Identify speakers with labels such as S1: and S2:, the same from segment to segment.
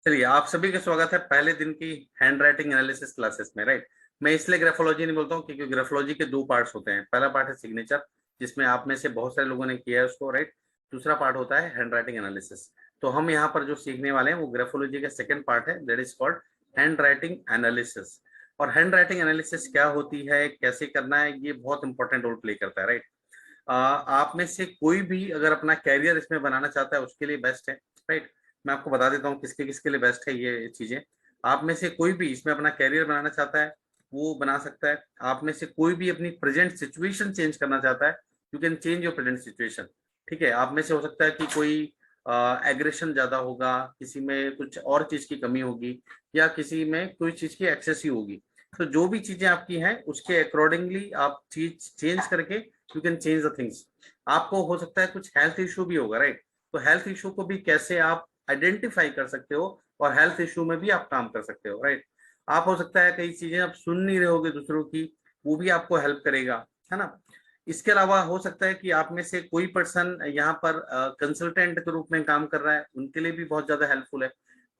S1: चलिए, आप सभी का स्वागत है पहले दिन की हैंड राइटिंग एनालिसिस क्लासेस में। राइट, मैं इसलिए ग्राफोलॉजी नहीं बोलता हूँ क्योंकि ग्राफोलॉजी के दो पार्ट्स होते हैं। पहला पार्ट है सिग्नेचर, जिसमें आप में से बहुत सारे लोगों ने किया है उसको। राइट, दूसरा पार्ट होता है हैंड राइटिंग एनालिसिस। तो हम यहाँ पर जो सीखने वाले हैं वो ग्राफोलॉजी का सेकंड पार्ट है, that is called hand writing analysis. और हैंड राइटिंग एनालिसिस क्या होती है, कैसे करना है, ये बहुत इंपॉर्टेंट रोल प्ले करता है। राइट, आप में से कोई भी अगर अपना कैरियर इसमें बनाना चाहता है उसके लिए बेस्ट है। राइट, मैं आपको बता देता हूँ किसके किसके लिए बेस्ट है ये चीजें। आप में से कोई भी इसमें अपना कैरियर बनाना चाहता है वो बना सकता है। आप में से कोई भी अपनी प्रेजेंट सिचुएशन चेंज करना चाहता है, you can change your present situation. ठीक है, आप में से हो सकता है कि कोई एग्रेशन ज्यादा होगा, किसी में कुछ और चीज की कमी होगी, या किसी में कोई चीज की एक्सेसिव होगी। तो जो भी चीजें आपकी हैं उसके अकॉर्डिंगली आप चीज चेंज करके you can change the things. आपको हो सकता है कुछ हेल्थ इशू भी होगा। राइट, तो हेल्थ इशू को भी कैसे आप आइडेंटिफाई कर सकते हो और हेल्थ इशू में भी आप काम कर सकते हो। राइट, आप हो सकता है कई चीजें आप सुन नहीं रहे होगे दूसरों की, वो भी आपको हेल्प करेगा, है ना। इसके अलावा हो सकता है कि आप में से कोई पर्सन यहाँ पर कंसल्टेंट के रूप में काम कर रहा है, उनके लिए भी बहुत ज्यादा हेल्पफुल है।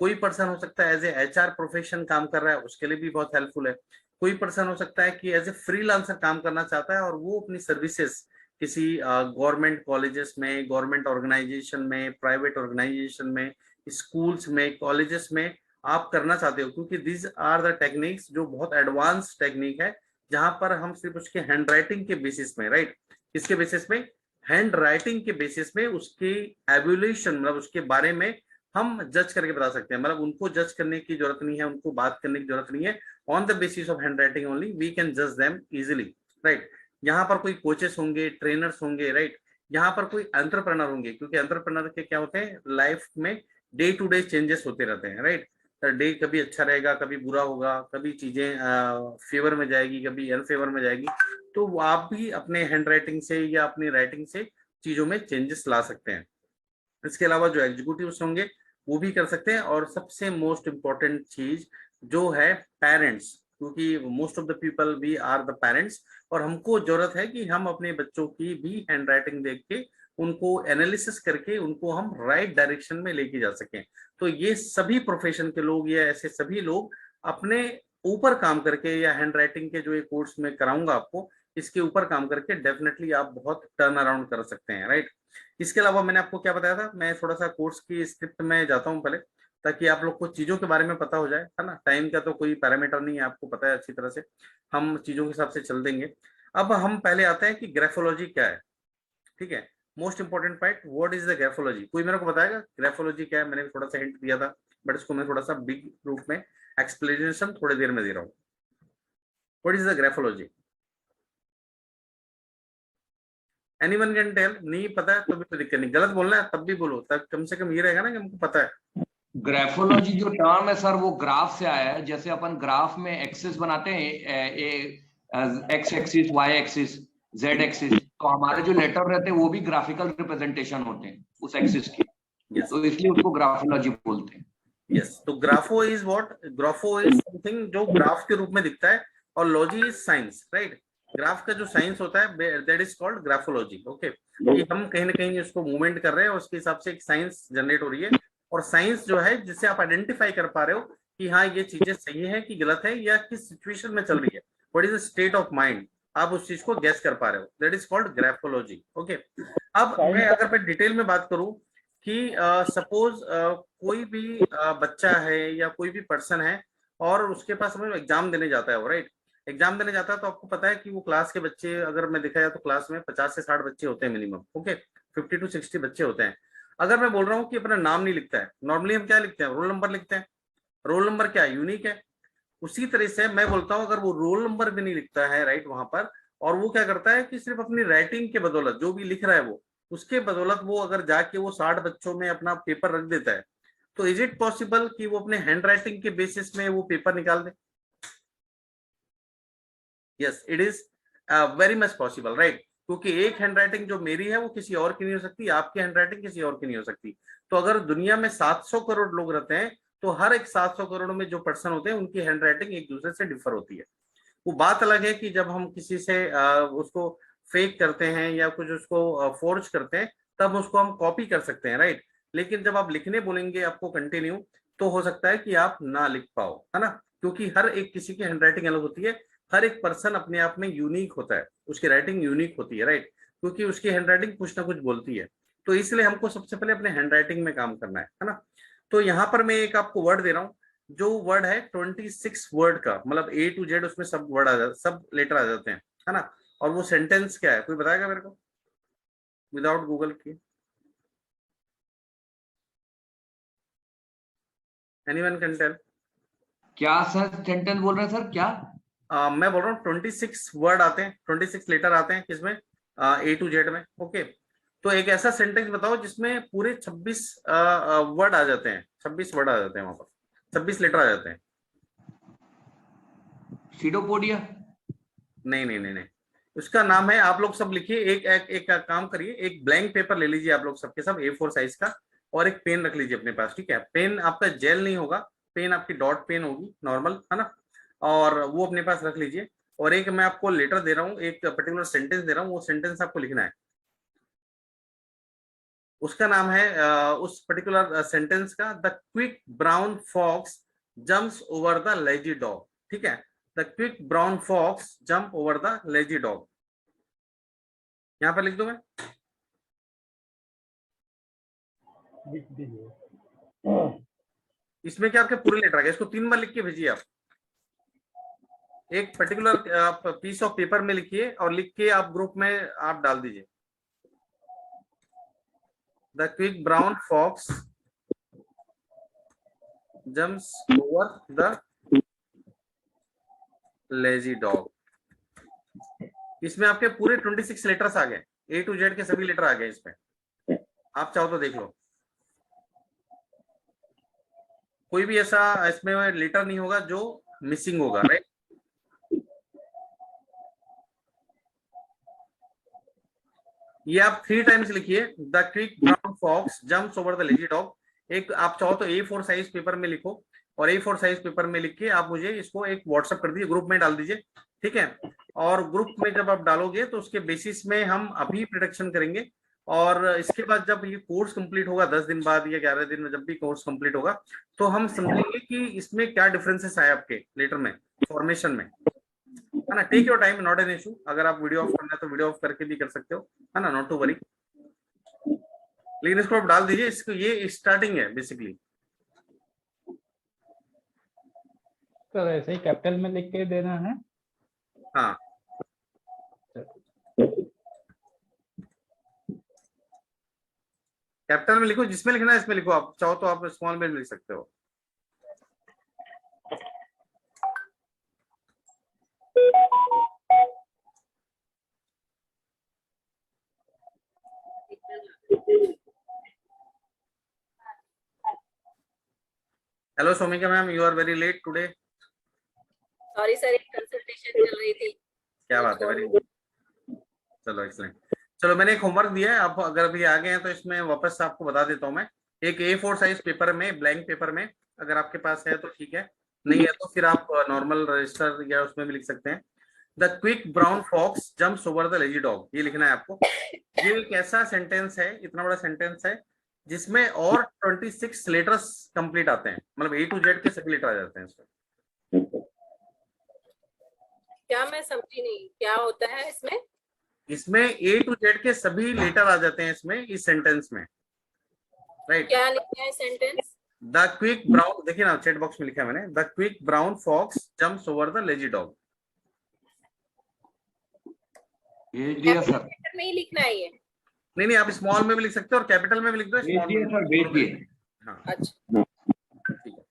S1: कोई पर्सन हो सकता है एज ए एचआर प्रोफेशन काम कर रहा है, उसके लिए भी बहुत हेल्पफुल है। कोई पर्सन हो सकता है कि एज ए फ्रीलांसर काम करना चाहता है और वो अपनी सर्विसेज किसी गवर्नमेंट कॉलेजेस में, गवर्नमेंट ऑर्गेनाइजेशन में, प्राइवेट ऑर्गेनाइजेशन में, स्कूल्स में, कॉलेजेस में आप करना चाहते हो, क्योंकि दीज आर द टेक्निक्स जो बहुत एडवांस टेक्निक है, जहां पर हम सिर्फ उसके हैंड राइटिंग के बेसिस में, राइट, किसके बेसिस में, हैंड राइटिंग के बेसिस में उसकी एवोल्यूशन, मतलब उसके बारे में हम जज करके बता सकते हैं। मतलब उनको जज करने की जरूरत नहीं है, उनको बात करने की जरूरत नहीं है। On the basis of hand writing only we can जज देम इजिली। राइट, यहाँ पर कोई कोचेस होंगे, ट्रेनर्स होंगे। राइट, यहाँ पर कोई एंटरप्रेनर होंगे, क्योंकि एंटरप्रेनर के क्या होते हैं, लाइफ में डे टू डे चेंजेस होते रहते हैं। राइट, डे कभी अच्छा रहेगा, कभी बुरा होगा, कभी चीजें फेवर में जाएगी, कभी अनफेवर में जाएगी। तो आप भी अपने हैंड राइटिंग से या अपनी राइटिंग से चीजों में चेंजेस ला सकते हैं। इसके अलावा जो एग्जीक्यूटिव्स होंगे वो भी कर सकते हैं। और सबसे मोस्ट इंपॉर्टेंट चीज जो है पेरेंट्स, क्योंकि most of the people we are the parents, और हमको जरूरत है कि हम अपने बच्चों की भी हैंड राइटिंग देख के उनको एनालिसिस करके उनको हम राइट डायरेक्शन में लेके जा सकें। तो ये सभी प्रोफेशन के लोग या ऐसे सभी लोग अपने ऊपर काम करके, या हैंड राइटिंग के जो ये कोर्स में कराऊंगा आपको, इसके ऊपर काम करके डेफिनेटली आप बहुत टर्न अराउंड कर सकते हैं। राइट, इसके अलावा मैंने आपको क्या बताया था, मैं थोड़ा सा कोर्स की स्क्रिप्ट में जाता हूँ पहले, ताकि आप लोग को चीजों के बारे में पता हो जाए, है ना। टाइम का तो कोई पैरामीटर नहीं है, आपको पता है अच्छी तरह से, हम चीजों के हिसाब से चल देंगे। अब हम पहले आते हैं कि ग्राफोलॉजी क्या है। ठीक है, most important point, what is the graphology. कोई मेरे को बताएगा ग्राफोलॉजी क्या है? मैंने थोड़ा सा हिंट दिया था, बट इसको मैं थोड़ा सा बिग रूप में एक्सप्लेनेशन थोड़ी देर में दे रहा हूँ। What is the graphology? Anyone can tell? नहीं पता है तो भी कोई दिक्कत नहीं, गलत बोलना है तब भी बोलो, तब कम से कम ये रहेगा ना कि हमको पता है।
S2: ग्राफोलॉजी जो टर्म है सर, वो ग्राफ से आया है। जैसे अपन ग्राफ में एक्सिस बनाते हैं, X axis, Y axis, Z axis, तो हमारे जो लेटर रहते हैं वो भी ग्राफिकल रिप्रेजेंटेशन होते हैं उस एक्सिस की।
S1: यस,
S2: तो इसलिए उसको ग्राफोलॉजी बोलते हैं।
S1: यस, तो ग्राफो इज व्हाट? ग्राफो इज समथिंग जो ग्राफ के रूप में दिखता है, और logy is science. Right, graph का जो साइंस होता है that is called graphology. Okay, कि हम कहीं ना कहीं उसको मूवमेंट कर रहे हैं और उसके हिसाब से एक साइंस जनरेट हो रही है। और साइंस जो है जिससे आप आइडेंटिफाई कर पा रहे हो कि हाँ ये चीजें सही है कि गलत है, या किस सिचुएशन में चल रही है, what is the state of mind, आप उस चीज को गैस कर पा रहे हो, that is called graphology. Okay, अब मैं अगर मैं डिटेल में बात करूं कि सपोज कोई भी बच्चा है या कोई भी पर्सन है और उसके पास एग्जाम देने जाता है वो। राइट, एग्जाम देने जाता है तो आपको पता है कि वो क्लास के बच्चे, अगर मैं देखा जाए तो क्लास में 50 से 60 बच्चे होते हैं मिनिमम। ओके, 50 to 60 बच्चे होते हैं। अगर मैं बोल रहा हूँ कि अपना नाम नहीं लिखता है, नॉर्मली हम क्या लिखते हैं, रोल नंबर लिखते हैं। रोल नंबर क्या है, यूनिक है। उसी तरह से मैं बोलता हूँ अगर वो रोल नंबर भी नहीं लिखता है, राइट, वहां पर, और वो क्या करता है कि सिर्फ अपनी राइटिंग के बदौलत जो भी लिख रहा है वो, उसके बदौलत वो अगर जाके वो 60 बच्चों में अपना पेपर रख देता है, तो इज इट पॉसिबल कि वो अपने हैंड राइटिंग के बेसिस में वो पेपर निकाल दे? Yes, it is very much possible. Right, क्योंकि एक हैंड राइटिंग जो मेरी है वो किसी और की नहीं हो सकती, आपकी हैंड राइटिंग किसी और की नहीं हो सकती। तो अगर दुनिया में 700 करोड़ लोग रहते हैं, तो हर एक 700 करोड़ में जो पर्सन होते हैं उनकी हैंड राइटिंग एक दूसरे से डिफर होती है। वो बात अलग है कि जब हम किसी से उसको फेक करते हैं या कुछ उसको फोर्ज करते हैं, तब उसको हम कॉपी कर सकते हैं। राइट, लेकिन जब आप लिखने बोलेंगे आपको कंटिन्यू, तो हो सकता है कि आप ना लिख पाओ, है ना, क्योंकि हर एक किसी की हैंडराइटिंग अलग होती है। हर एक पर्सन अपने आप में यूनिक होता है, उसकी राइटिंग यूनिक होती है, राइट, क्योंकि उसकी हैंडराइटिंग कुछ ना कुछ बोलती है। तो इसलिए हमको सबसे पहले अपने हैंडराइटिंग में काम करना है ना। तो यहाँ पर मैं एक आपको वर्ड दे रहा हूँ, जो वर्ड है 26 वर्ड का, मतलब A to Z उसमें सब वर्ड आ जाते, सब लेटर आ जाते हैं, है ना। और वो सेंटेंस क्या है, कोई बताएगा मेरे को विदाउट गूगल के? Anyone can tell?
S2: क्या सर सेंटेंस बोल रहे हैं सर, क्या?
S1: मैं बोल रहा हूँ 26 वर्ड आते हैं, 26 लेटर आते हैं किसमें, A to Z में, ओके। तो एक ऐसा सेंटेंस बताओ जिसमें पूरे 26 वर्ड आ जाते हैं, 26 वर्ड आ जाते हैं, वहां पर 26 लेटर आ जाते हैं।
S2: सीडोपोडिया?
S1: नहीं नहीं नहीं नहीं, उसका नाम है, आप लोग सब लिखिए, एक काम करिए, एक ब्लैंक पेपर ले लीजिए आप लोग सबके सब A4 साइज का, और एक पेन रख लीजिए अपने पास, ठीक है। पेन आपका जेल नहीं होगा, पेन आपकी डॉट पेन होगी, नॉर्मल, है ना। और वो अपने पास रख लीजिए। और एक मैं आपको लेटर दे रहा हूँ, एक पर्टिकुलर सेंटेंस दे रहा हूँ, वो सेंटेंस आपको लिखना है। उसका नाम है उस पर्टिकुलर सेंटेंस का, the quick brown fox jumps over the lazy dog, ठीक है। The quick brown fox jump over the lazy dog, यहाँ पर लिख दो मैं।
S3: लिख दीजिए।
S1: इसमें क्या आपके पूरे लेटर आ गए, इसको 3 बार लिख के भेजिए आप। एक पर्टिकुलर आप पीस ऑफ पेपर में लिखिए और लिख के आप ग्रुप में आप डाल दीजिए, the quick brown fox jumps over the lazy dog. इसमें आपके पूरे 26 लेटर्स आ गए, A to Z के सभी लेटर आ गए इसमें, आप चाहो तो देख लो। कोई भी ऐसा इसमें लेटर नहीं होगा जो मिसिंग होगा, राइट। ये आप 3 टाइम्स लिखिए, the quick brown fox jumps over the lazy dog. एक आप चाहो तो A4 साइज पेपर में लिखो, और A4 साइज पेपर में लिख के आप मुझे इसको एक व्हाट्सएप कर दीजिए, ग्रुप में डाल दीजिए, ठीक है। और ग्रुप में जब आप डालोगे तो उसके बेसिस में हम अभी प्रोडक्शन करेंगे। और इसके बाद जब ये कोर्स कंप्लीट होगा 10 दिन बाद या 11 दिन में, जब भी कोर्स कंप्लीट होगा, तो हम समझेंगे कि इसमें क्या डिफरेंसेस आए आपके लेटर में, फॉर्मेशन में, है ना। Take your time, not an issue. अगर आप वीडियो ऑफ करना है तो वीडियो ऑफ करके भी कर सकते हो, है ना, नॉट टू वरी। लेकिन इसको आप डाल दीजिए, इसको, ये स्टार्टिंग है बेसिकली।
S3: सर ऐसे ही कैपिटल में लिख के देना है?
S1: हाँ, कैपिटल में लिखो, जिसमें लिखना है इसमें लिखो, आप चाहो तो आप स्मॉल में लिख सकते हो। Hello Somika ma'am, you are very late today.
S4: Sorry sir, एक कंसल्टेशन चल रही थी।
S1: क्या बात है, वेरी गुड, चलो एक्सलेंट। चलो मैंने एक होमवर्क दिया है, आप अगर अभी आ गए हैं तो इसमें वापस आपको बता देता हूँ मैं। एक A4 साइज पेपर में, ब्लैंक पेपर में, अगर आपके पास है तो ठीक है, नहीं है तो फिर आप नॉर्मल रजिस्टर या उसमें भी लिख सकते हैं। The quick brown fox jumps over the lazy dog, ये लिखना है आपको। ये एक ऐसा सेंटेंस है, इतना बड़ा सेंटेंस है, जिसमें और 26 लेटर्स कंप्लीट आते हैं, मतलब A to Z के सभी लेटर आ जाते हैं इसमें।
S4: क्या मैं समझी नहीं, क्या होता है इसमें?
S1: इसमें A to Z के सभी लेटर आ जाते हैं इसमें, इस सेंटेंस में, राइट।
S4: क्या लिखा है सेंटेंस?
S1: द क्विक ब्राउन, देखिए ना चैट बॉक्स में लिखा है मैंने, the quick brown fox jumps over the lazy dog.
S2: भेज दिया सर।
S4: कैपिटल में ही लिखना है ये?
S1: नहीं नहीं, आप स्मॉल में भी लिख सकते हो और कैपिटल में भी लिख दो,
S2: भेज
S1: स्मॉल
S2: दिए
S1: में
S2: सर, भेज दिए।
S1: हाँ
S4: अच्छा,
S1: ठीक है।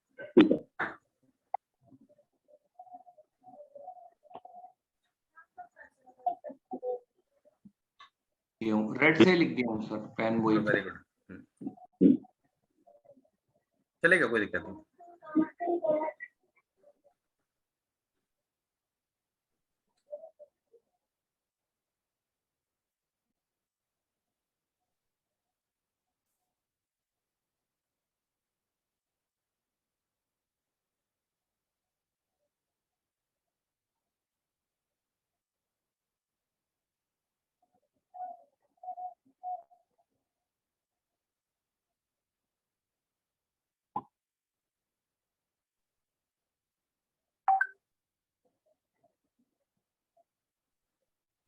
S2: रेड से लिख दिया हूँ सर, पेन वही
S1: वेरी
S2: था।
S1: गुड, चलेगा, कोई दिक्कत नहीं।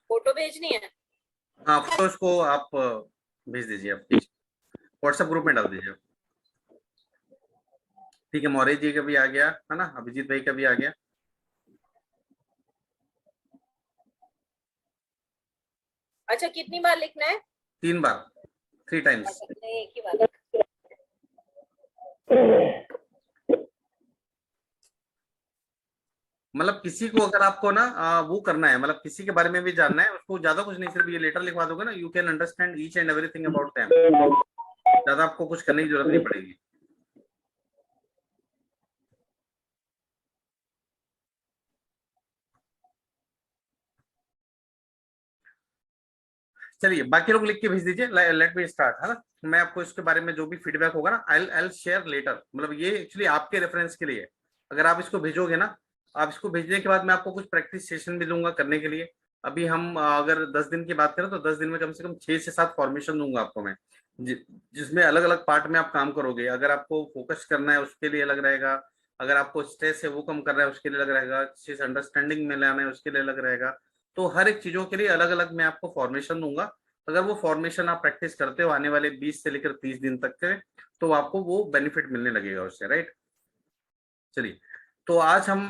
S4: फोटो भेजनी है?
S1: हाँ, फोटोज को आप भेज दीजिए, आप व्हाट्सएप ग्रुप में डाल दीजिए। ठीक है, मौर्य जी का भी आ गया है ना, अभिजीत भाई का भी आ गया।
S4: अच्छा, कितनी बार लिखना है?
S1: 3 बार, 3 टाइम्स।
S4: अच्छा, नहीं, एक ही बार।
S1: मतलब किसी को अगर आपको ना वो करना है, मतलब किसी के बारे में भी जानना है, उसको ज्यादा कुछ नहीं, सिर्फ ये लेटर लिखवा दोगे ना, you can understand each and everything about them. ज्यादा आपको कुछ करने की जरूरत नहीं पड़ेगी। चलिए, बाकी लोग लिख के भेज दीजिए। लेट मी स्टार्ट, है ना। मैं आपको इसके बारे में जो भी फीडबैक होगा ना, आई शेयर लेटर। मतलब ये एक्चुअली आपके रेफरेंस के लिए है। अगर आप इसको भेजोगे ना, आप इसको भेजने के बाद मैं आपको कुछ प्रैक्टिस सेशन भी दूंगा करने के लिए। अभी हम अगर 10 दिन की बात करें तो 10 दिन में कम से कम 6 से 7 फॉर्मेशन दूंगा आपको मैं, जिसमें अलग अलग पार्ट में आप काम करोगे। अगर आपको फोकस करना है उसके लिए अलग रहेगा, अगर आपको स्ट्रेस है वो कम करना है उसके लिए अलग रहेगा, किसी से अंडरस्टैंडिंग में लाना है उसके लिए अलग रहेगा। तो हर एक चीजों के लिए अलग अलग मैं आपको फॉर्मेशन दूंगा। अगर वो फॉर्मेशन आप प्रैक्टिस करते हो आने वाले 20 से लेकर 30 दिन तक के, तो आपको वो बेनिफिट मिलने लगेगा उससे, राइट। चलिए, तो आज हम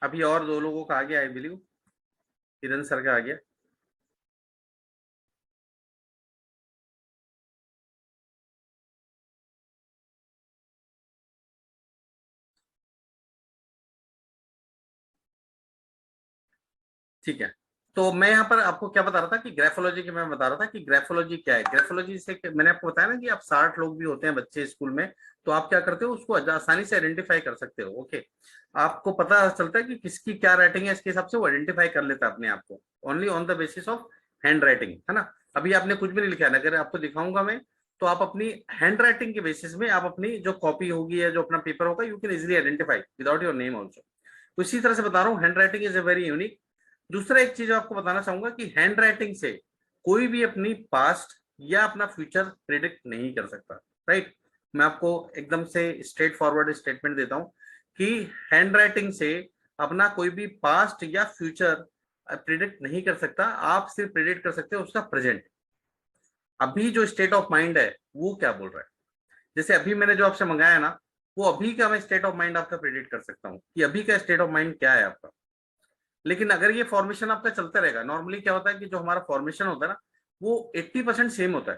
S1: अभी और 2 लोगों का आ गया, आई बिलीव किरण सर का आ गया। ठीक है, तो मैं यहाँ पर आपको क्या बता रहा था कि ग्राफोलॉजी की मैं बता रहा था कि ग्राफोलॉजी क्या है। ग्राफोलॉजी से मैंने आपको बताया ना कि आप 60 लोग भी होते हैं बच्चे स्कूल में, तो आप क्या करते हो, उसको आसानी से आइडेंटिफाई कर सकते हो। ओके, आपको पता चलता है कि किसकी क्या राइटिंग है, इसके हिसाब से वो आइडेंटिफाई कर लेता है अपने आप को, only on the basis of hand writing, है ना। अभी आपने कुछ भी नहीं लिखा है, अगर आपको दिखाऊंगा मैं, तो आप अपनी हैंड राइटिंग के बेसिस में आप अपनी जो कॉपी होगी या जो अपना पेपर होगा, you can easily identify without your name also. इसी तरह से बता रहा हूँ, hand writing is a very unique. दूसरा एक चीज आपको बताना चाहूंगा कि हैंड राइटिंग से कोई भी अपनी पास्ट या अपना फ्यूचर प्रिडिक्ट नहीं कर सकता, राइट। मैं आपको एकदम से स्ट्रेट फॉरवर्ड स्टेटमेंट देता हूं कि हैंड राइटिंग से अपना कोई भी पास्ट या फ्यूचर प्रिडिक्ट नहीं कर सकता। आप सिर्फ प्रिडिक्ट कर सकते हो उसका प्रेजेंट, अभी जो स्टेट ऑफ माइंड है वो क्या बोल रहा है। जैसे अभी मैंने जो आपसे मंगाया ना, वो अभी का मैं स्टेट ऑफ माइंड आपका प्रिडिक्ट कर सकता हूँ कि अभी का स्टेट ऑफ माइंड क्या है आपका। लेकिन अगर ये फॉर्मेशन आपका चलता रहेगा, नॉर्मली क्या होता है कि जो हमारा फॉर्मेशन होता है ना, वो 80% सेम होता है,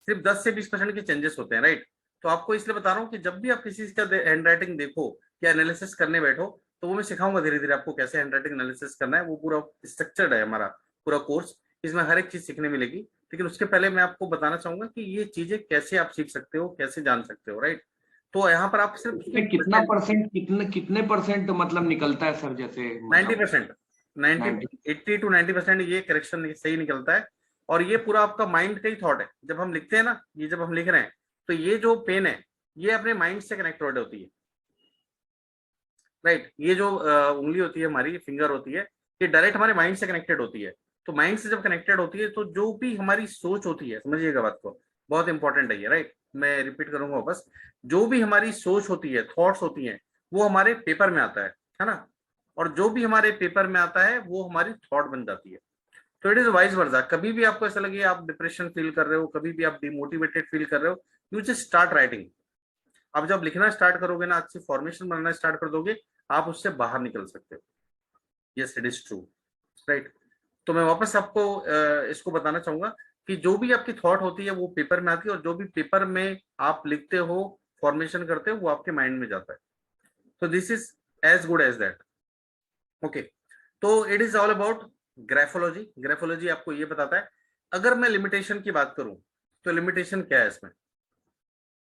S1: सिर्फ 10 से 20% के चेंजेस होते हैं, राइट। तो आपको इसलिए बता रहा हूँ कि जब भी आप किसी का हैंड राइटिंग देखो या एनालिसिस करने बैठो, तो वो मैं सिखाऊंगा धीरे धीरे आपको कैसे हैंड राइटिंग एनालिसिस करना है। वो पूरा स्ट्रक्चर्ड है हमारा पूरा कोर्स, इसमें हर एक चीज सीखने मिलेगी। लेकिन उसके पहले मैं आपको बताना चाहूंगा कि ये चीजें कैसे आप सीख सकते हो, कैसे जान सकते हो, राइट। तो यहाँ पर आप सिर्फ
S2: इसमें कितना परसेंट, कितने परसेंट मतलब निकलता है सर, जैसे
S1: 90%,
S2: 90?
S1: 80 to 90% ये करेक्शन सही निकलता है। और ये पूरा आपका माइंड का ही थॉट है। जब हम लिखते हैं ना, ये जब हम लिख रहे हैं, तो ये जो पेन है ये अपने माइंड से कनेक्टेड होती है, राइट। ये जो उंगली होती है हमारी, फिंगर होती है, ये डायरेक्ट हमारे माइंड से कनेक्टेड होती है। तो माइंड से जब कनेक्टेड होती है, तो जो भी हमारी सोच होती है, समझिएगा बात को, बहुत इंपॉर्टेंट है ये, राइट। मैं रिपीट करूंगा वापस, जो भी हमारी सोच होती है, थॉट्स होती हैं, वो हमारे पेपर में आता है ना। और जो भी हमारे पेपर में आता है वो हमारी थॉट बन जाती है। तो इट इज वाइज वर्सा। कभी भी आपको ऐसा लगे आप डिप्रेशन फील कर रहे हो, कभी भी आप डिमोटिवेटेड फील कर रहे हो, यू जस्ट स्टार्ट राइटिंग। आप जब लिखना स्टार्ट करोगे ना, अच्छी फॉर्मेशन बनाना स्टार्ट कर दोगे, आप उससे बाहर निकल सकते हो। Yes, it is true, right. तो मैं वापस आपको इसको बताना चाहूंगा कि जो भी आपकी थॉट होती है वो पेपर में आती है, और जो भी पेपर में आप लिखते हो, फॉर्मेशन करते हो, वो आपके माइंड में जाता है। तो this is as good as that. Okay, तो it is all about graphology. Graphology आपको ये बताता है। अगर मैं लिमिटेशन की बात करूं, तो लिमिटेशन क्या है इसमें।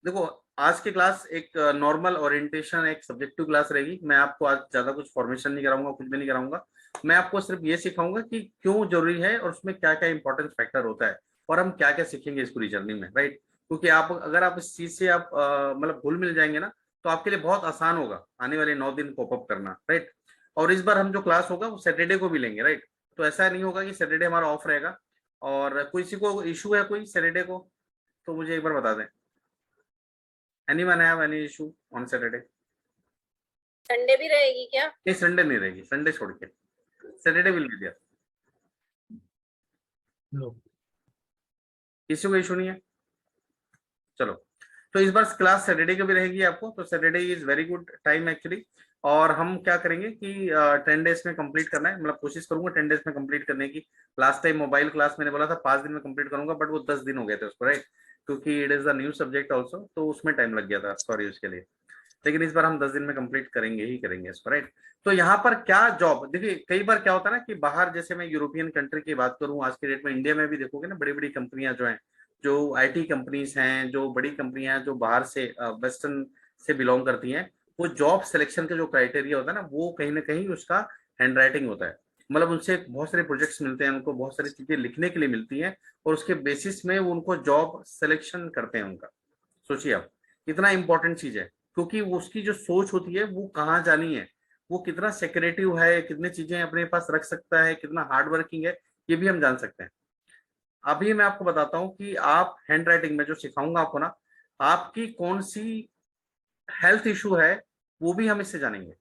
S1: देखो, आज की क्लास एक नॉर्मल ओरिएंटेशन, एक सब्जेक्टिव क्लास रहेगी। मैं आपको आज ज्यादा कुछ फॉर्मेशन नहीं कराऊंगा, कुछ भी नहीं कराऊंगा। मैं आपको सिर्फ ये सिखाऊंगा कि क्यों जरूरी है और उसमें क्या क्या इंपॉर्टेंट फैक्टर होता है, और हम क्या क्या सीखेंगे इस पूरी जर्नी में, राइट। क्योंकि आप अगर आप इस चीज से आप मतलब भूल मिल जाएंगे ना, तो आपके लिए बहुत आसान होगा आने वाले 9 दिन कॉप अप करना, राइट। और इस बार हम जो क्लास होगा वो सैटरडे को भी लेंगे, राइट। तो ऐसा नहीं होगा कि सैटरडे हमारा ऑफ रहेगा। और किसी को इशू है कोई सैटरडे को, तो मुझे एक बार बता दें। Anyone have any issue on Saturday?
S4: Sunday भी रहेगी क्या?
S1: नहीं, संडे नहीं रहेगी, संडे छोड़ के सैटरडे विल बी देयर। किसी को इशू नहीं है? चलो, तो इस बार क्लास सैटरडे की भी रहेगी आपको, तो Saturday is very good time actually. और हम क्या करेंगे कि 10 डेज में कंप्लीट करना है, मतलब कोशिश करूंगा 10 डेज में कंप्लीट करने की। लास्ट टाइम मोबाइल क्लास मैंने बोला था 5 दिन में कंप्लीट करूंगा, बट वो 10 दिन हो गए थे उसको, राइट, क्योंकि it is a new subject also, तो उसमें टाइम लग गया था, सॉरी उसके लिए। लेकिन इस बार हम 10 दिन में कंप्लीट करेंगे ही करेंगे इसको, राइट। तो यहाँ पर क्या जॉब, देखिए कई बार क्या होता है ना कि बाहर, जैसे मैं यूरोपियन कंट्री की बात करूँ, आज के डेट में इंडिया में भी देखोगे ना, बड़ी बड़ी कंपनियां जो हैं, जो आईटी कंपनीज हैं, जो बड़ी कंपनियां हैं जो बाहर से वेस्टर्न से बिलोंग करती हैं, वो जॉब सिलेक्शन का जो क्राइटेरिया होता है ना, वो कहीं ना कहीं उसका हैंड राइटिंग होता है। मतलब उनसे बहुत सारे प्रोजेक्ट्स मिलते हैं, उनको बहुत सारी चीजें लिखने के लिए मिलती हैं, और उसके बेसिस में वो उनको जॉब सिलेक्शन करते हैं उनका। सोचिए आप, कितना इंपॉर्टेंट चीज है, क्योंकि उसकी जो सोच होती है वो कहाँ जानी है, वो कितना सेक्रेटिव है, कितनी चीजें अपने पास रख सकता है, कितना हार्ड वर्किंग है, ये भी हम जान सकते हैं। अभी मैं आपको बताता हूँ कि आप हैंड राइटिंग में जो सिखाऊंगा आपको ना, आपकी कौन सी हेल्थ इशू है वो भी हम इससे जानेंगे।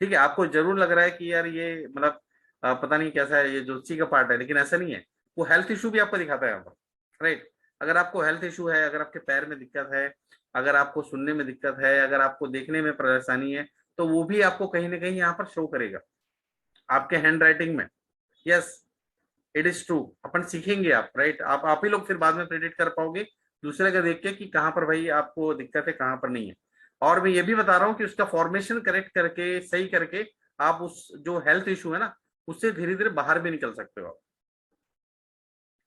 S1: ठीक है, आपको जरूर लग रहा है कि यार ये मतलब पता नहीं कैसा है, ये ज्योतिषी का पार्ट है, लेकिन ऐसा नहीं है। वो हेल्थ इशू भी आपको दिखाता है यहाँ पर, राइट। अगर आपको हेल्थ इशू है, अगर आपके पैर में दिक्कत है, अगर आपको सुनने में दिक्कत है, अगर आपको देखने में परेशानी है, तो वो भी आपको कहीं ना कहीं यहाँ पर शो करेगा आपके हैंड राइटिंग में। यस, इट इज ट्रू, अपन सीखेंगे आप, राइट। आप ही लोग फिर बाद में प्रेडिक्ट कर पाओगे दूसरे का देख के कि कहाँ पर भाई आपको दिक्कत है, कहाँ पर नहीं है। और मैं ये भी बता रहा हूँ कि उसका फॉर्मेशन करेक्ट करके, सही करके, आप उस जो हेल्थ इशू है ना, उससे धीरे धीरे बाहर भी निकल सकते हो आप।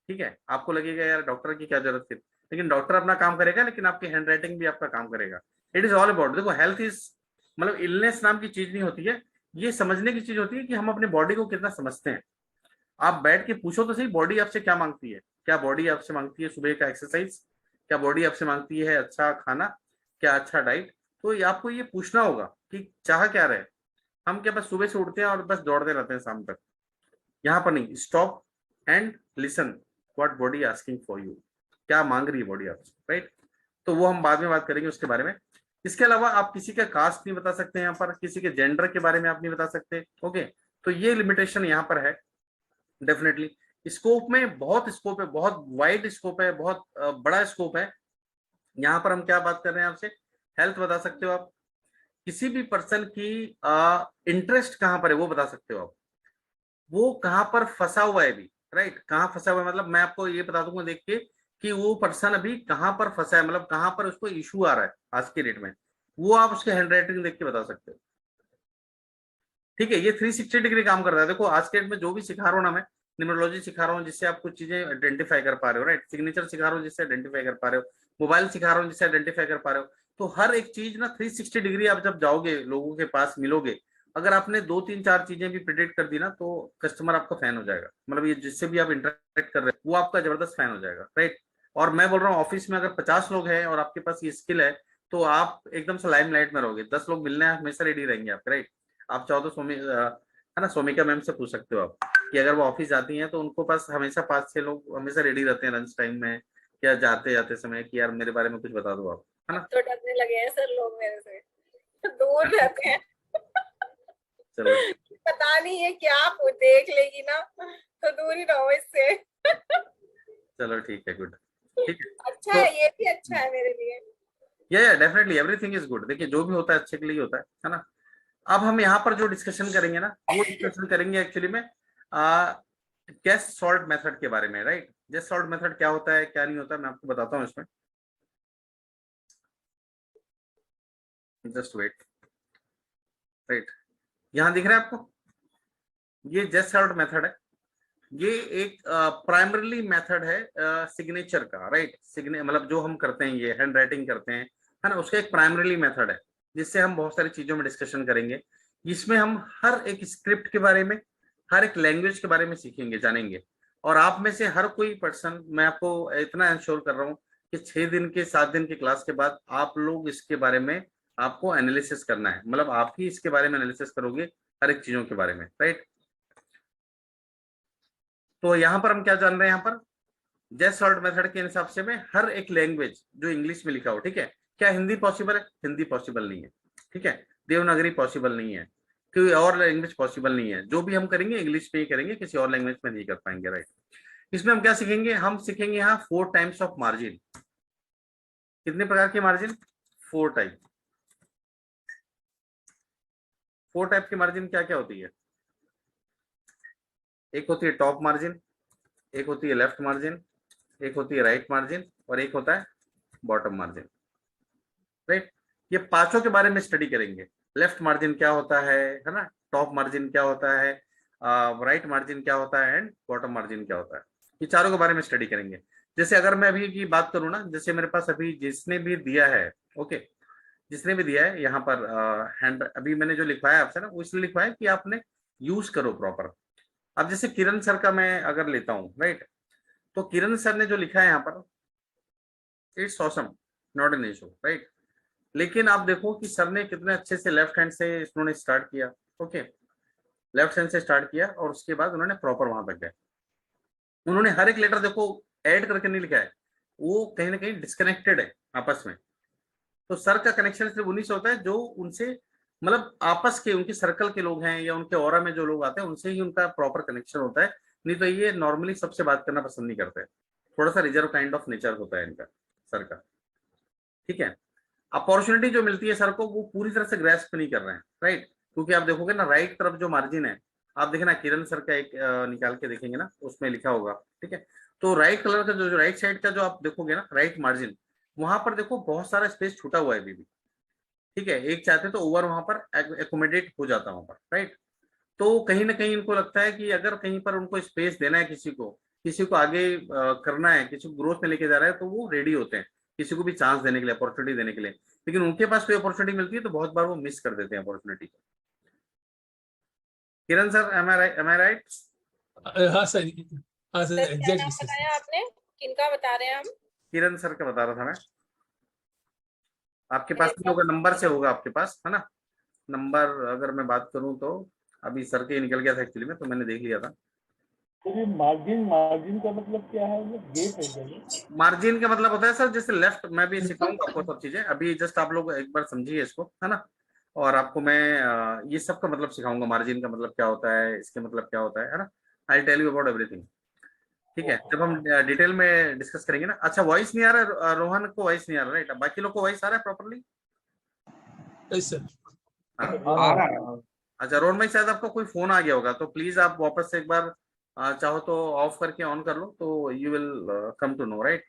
S1: ठीक है, आपको लगेगा यार डॉक्टर की क्या जरूरत थी, लेकिन डॉक्टर अपना काम करेगा, लेकिन आपकी हैंड राइटिंग भी आपका काम करेगा। इट इज ऑल अबाउट, देखो हेल्थ इज मतलब इलनेस नाम की चीज नहीं होती है, ये समझने की चीज होती है कि हम अपने बॉडी को कितना समझते हैं। आप बैठ के पूछो तो सही, बॉडी आपसे क्या मांगती है, क्या बॉडी आपसे मांगती है सुबह का एक्सरसाइज, क्या बॉडी आपसे मांगती है अच्छा खाना, क्या अच्छा डाइट। तो ये आपको ये पूछना होगा कि चाह क्या रहे। हम क्या बस सुबह से उठते हैं और बस दौड़ते रहते हैं शाम तक? यहाँ पर नहीं, stop and listen what body asking for you, क्या मांग रही है बॉडी आपसे, राइट। तो वो हम बाद में बात करेंगे उसके बारे में। इसके अलावा आप किसी का कास्ट नहीं बता सकते, यहाँ पर किसी के जेंडर के बारे में आप नहीं बता सकते। ओके, तो ये लिमिटेशन यहाँ पर है डेफिनेटली। स्कोप में बहुत स्कोप है, बहुत वाइड स्कोप है, बहुत बड़ा स्कोप है। यहाँ पर हम क्या बात कर रहे हैं आपसे, हेल्थ बता सकते हो आप, किसी भी पर्सन की इंटरेस्ट कहाँ पर है वो बता सकते हो आप, वो कहाँ पर फंसा हुआ है अभी, राइट। कहाँ फंसा हुआ है मतलब मैं आपको ये बता दूंगा देख के कि वो पर्सन अभी कहाँ पर फंसा है, मतलब कहाँ पर उसको इशू आ रहा है आज के डेट में, वो आप उसके हैंड राइटिंग देख के बता सकते हो। ठीक है, ये 360 डिग्री काम कर रहा है। देखो आज के डेट में जो भी सिखा रहा हूँ ना मैं, न्यूमरोलॉजी सिखा रहा हूँ जिससे आप कुछ चीजें आइडेंटिफाई कर पा रहे हो, राइट, सिग्नेचर सिखा रहा हूँ जिससे आइडेंटिफाई कर पा रहे हो, मोबाइल सिखा रहा हूँ जिससे आइडेंटिफाई कर पा रहे हो। तो हर एक चीज ना 360 डिग्री आप जब जाओगे लोगों के पास मिलोगे, अगर आपने 2 3 4 चीजें भी प्रिडिक्ट कर दी ना, तो कस्टमर आपका फैन हो जाएगा। मतलब ये जिससे भी आप इंटरेक्ट कर रहे हो वो आपका जबरदस्त फैन हो जाएगा, राइट। और मैं बोल रहा हूँ ऑफिस में अगर 50 लोग हैं और आपके पास ये स्किल है, तो आप एकदम से लाइमलाइट में रहोगे। 10 लोग मिलने हमेशा रेडी रहेंगे आपके, राइट। आप चाहो तो है ना, सोमिका मैम से पूछ सकते हो आप कि अगर वो ऑफिस जाती हैं तो उनको पास हमेशा 5 6 लोग हमेशा रेडी रहते हैं लंच टाइम में, या जाते जाते समय कि यार मेरे बारे में कुछ बता दो आप, है ना।
S4: तो डरने लगे हैं सर लोग मेरे से, दूर रहते हैं।
S1: चलो
S4: पता नहीं है क्या वो देख लेगी ना, तो दूर ही रहो इससे।
S1: चलो ठीक है, गुड, ठीक है।
S4: अच्छा
S1: तो
S4: है, ये भी अच्छा है मेरे लिए।
S1: या डेफिनेटली एवरीथिंग इज गुड। देखिए जो भी होता है अच्छे के लिए होता है ना। अब हम यहाँ पर जो डिस्कशन करेंगे ना, वो डिस्कशन करेंगे एक्चुअली में गेस सॉल्ट मेथड के बारे में, राइट। गेस सॉल्ट मेथड क्या होता है क्या नहीं होता है मैं आपको बताता हूँ इसमें, जस्ट वेट, राइट। यहाँ दिख रहा है आपको, ये गेस सॉल्ट मेथड है। ये एक प्राइमरीली मेथड है सिग्नेचर का, राइट। मतलब जो हम करते हैं, ये हैंड राइटिंग करते हैं, है ना, उसका एक प्राइमरीली मेथड है जिससे हम बहुत सारी चीजों में डिस्कशन करेंगे। इसमें हम हर एक स्क्रिप्ट के बारे में, हर एक लैंग्वेज के बारे में सीखेंगे, जानेंगे। और आप में से हर कोई पर्सन, मैं आपको इतना इंश्योर कर रहा हूँ कि 6 दिन के 7 दिन की क्लास के बाद आप लोग इसके बारे में आपको एनालिसिस करना है, मतलब आप ही इसके बारे में एनालिसिस करोगे हर एक चीजों के बारे में, राइट। तो यहाँ पर हम क्या जान रहे हैं, यहाँ पर जेस सॉल्ट मेथड के हिसाब से में हर एक लैंग्वेज जो इंग्लिश में लिखा हो, ठीक है। क्या हिंदी पॉसिबल है? हिंदी पॉसिबल नहीं है, ठीक है। देवनागरी पॉसिबल नहीं है, कोई और लैंग्वेज पॉसिबल नहीं है, जो भी हम करेंगे इंग्लिश में ही करेंगे, किसी और लैंग्वेज में नहीं कर पाएंगे, राइट। इसमें हम क्या सीखेंगे, हम सीखेंगे यहाँ 4 टाइप्स ऑफ मार्जिन। कितने प्रकार की मार्जिन, 4 टाइप। 4 टाइप की मार्जिन क्या क्या होती है, एक होती है टॉप मार्जिन, एक होती है लेफ्ट मार्जिन, एक होती है राइट मार्जिन, और एक होता है बॉटम मार्जिन, राइट। ये पांचों के बारे में स्टडी करेंगे। लेफ्ट मार्जिन क्या होता है ना, टॉप मार्जिन क्या होता है, राइट मार्जिन क्या होता है, एंड बॉटम मार्जिन क्या होता है, ये चारों के बारे में स्टडी करेंगे। जैसे अगर मैं अभी की बात करूं ना, जैसे मेरे पास अभी जिसने भी दिया है, ओके, जिसने भी दिया है यहाँ पर हैंड, अभी मैंने जो लिखवाया आपसे ना, वो इसलिए लिखवाया कि आपने यूज करो प्रॉपर। अब जैसे किरण सर का मैं अगर लेता हूँ, राइट, तो किरण सर ने जो लिखा है यहाँ पर, it's awesome, not an issue, right. लेकिन आप देखो कि सर ने कितने अच्छे से लेफ्ट हैंड से उन्होंने स्टार्ट किया, ओके, लेफ्ट हैंड से स्टार्ट किया, और उसके बाद उन्होंने प्रॉपर वहां तक गए। उन्होंने हर एक लेटर देखो ऐड करके नहीं लिखा है, वो कहीं ना कहीं डिस्कनेक्टेड है आपस में। तो सर का कनेक्शन सिर्फ उन्हीं से होता है जो उनसे, मतलब आपस के उनके सर्कल के लोग हैं या उनके ऑरा में जो लोग आते हैं, उनसे ही उनका प्रॉपर कनेक्शन होता है। नहीं तो ये नॉर्मली सबसे बात करना पसंद नहीं करते, थोड़ा सा रिजर्व काइंड ऑफ नेचर होता है इनका, सर का, ठीक है। अपॉर्चुनिटी जो मिलती है सर को, वो पूरी तरह से ग्रैस्प नहीं कर रहे हैं, राइट। क्योंकि आप देखोगे ना, राइट तरफ जो मार्जिन है, आप देखना किरण सर का एक निकाल के देखेंगे ना, उसमें लिखा होगा, ठीक है। तो राइट कलर का जो राइट साइड का जो आप देखोगे ना, राइट मार्जिन, वहां पर देखो बहुत सारा स्पेस छूटा हुआ है अभी भी, ठीक है। एक चाहते तो ओवर वहां पर एकोमोडेट हो जाता वहां पर, राइट। तो कहीं ना कहीं इनको लगता है कि अगर कहीं पर उनको स्पेस देना है, किसी को आगे करना है, किसी को ग्रोथ में लेके जा रहा है, तो वो रेडी होते हैं किसी को भी चांस देने के लिए, अपॉर्चुनिटी देने के लिए। लेकिन उनके पास कोई अपॉर्चुनिटी मिलती है तो बहुत बार वो मिस कर देते हैं अपॉर्चुनिटी को। किरण सर, एम आई राइट?
S5: हाँ सर, हाँ सर,
S4: सर क्या
S5: एग्जैक्टली
S4: नाम
S5: सर।
S4: बताया आपने, किनका बता रहे हैं हम?
S1: किरण सर का बता रहा था मैं। आपके पास भी
S4: ऐसा
S1: होगा, नंबर से होगा आपके पास, है ना। नंबर अगर मैं बात करूं तो अभी सर के निकल गया था एक्चुअली में, तो मैंने देख लिया था।
S3: तो ये मार्जिन का मतलब क्या है, मतलब गेप है क्या ये?
S1: मार्जिन का मतलब होता है सर, जैसे लेफ्ट, मैं भी सिखाऊंगा आपको सब चीजें, अभी जस्ट आप लोग एक बार समझिए इसको, है ना। और आपको मैं ये सब का मतलब सिखाऊंगा, मार्जिन का मतलब क्या होता है, इसके मतलब क्या होता है ना। I tell you about everything, ठीक है, जब हम डिटेल में डिस्कस करेंगे ना। अच्छा, वॉइस नहीं आ रहा है, रोहन को वॉइस नहीं आ रहा, राइट। बाकी लोग को वॉइस आ रहा है प्रॉपरली?
S5: Yes sir.
S2: आ रहा है।
S1: अच्छा, रोहन भाई शायद आपका कोई फोन आ गया होगा, तो प्लीज आप वापस से एक बार चाहो तो ऑफ करके ऑन कर लो, तो you will come to know, right.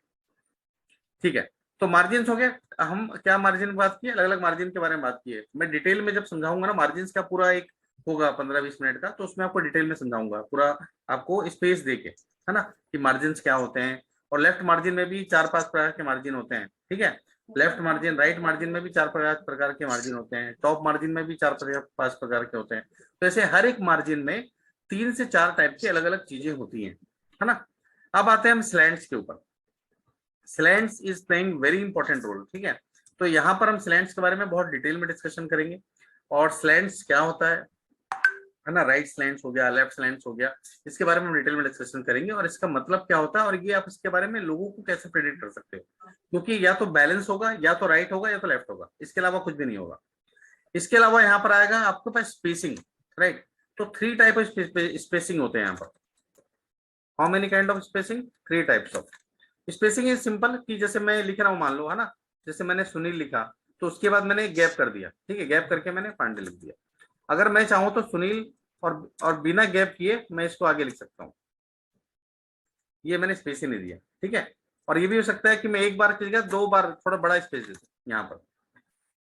S1: ठीक है, तो मार्जिन हो गया। हम क्या मार्जिन की बात की, अलग अलग मार्जिन के बारे में बात की है। मैं डिटेल में जब समझाऊंगा ना मार्जिन का, पूरा एक होगा 15-20 मिनट का, तो उसमें आपको डिटेल में समझाऊंगा पूरा, आपको स्पेस देके, है ना, कि मार्जिन क्या होते हैं। और लेफ्ट मार्जिन में भी 4-5 प्रकार के मार्जिन होते हैं, ठीक है। लेफ्ट मार्जिन, राइट मार्जिन में भी 4 प्रकार के मार्जिन होते हैं, टॉप मार्जिन में भी 4-5 प्रकार के होते हैं। तो ऐसे हर एक मार्जिन में 3 से 4 टाइप की अलग अलग चीजें होती हैं, है ना। अब आते हैं हम स्लैंट्स के ऊपर। Slants is playing very important role, ठीक है। तो यहाँ पर हम स्लैंट्स के बारे में बहुत डिटेल में डिस्कशन करेंगे, और स्लैंट्स क्या होता है ना, राइट स्लैंट्स हो गया, लेफ्ट स्लैंट्स हो गया, इसके बारे में हम डिटेल में डिस्कशन करेंगे, और इसका मतलब क्या होता है, और ये आप इसके बारे में लोगों को कैसे प्रेडिक्ट कर सकते हो। क्योंकि या तो बैलेंस होगा, या तो राइट होगा, या तो लेफ्ट होगा, इसके अलावा कुछ भी नहीं होगा। इसके अलावा यहाँ पर आएगा आपके पास स्पेसिंग, राइट। तो 3 टाइप ऑफ स्पेसिंग होते हैं यहाँ पर। How many kind of spacing? 3 types of spacing is simple, कि जैसे मैं लिख रहा हूँ, मान लो, है ना, जैसे मैंने सुनील लिखा, तो उसके बाद मैंने गैप कर दिया, ठीक है, गैप करके मैंने पांडे लिख दिया। अगर मैं चाहूं तो सुनील और बिना गैप किए मैं इसको आगे लिख सकता हूँ, ये मैंने स्पेस ही नहीं दिया, ठीक है। और ये भी हो सकता है कि मैं एक बार की जगह 2 बार थोड़ा बड़ा स्पेस दे दूं यहाँ पर।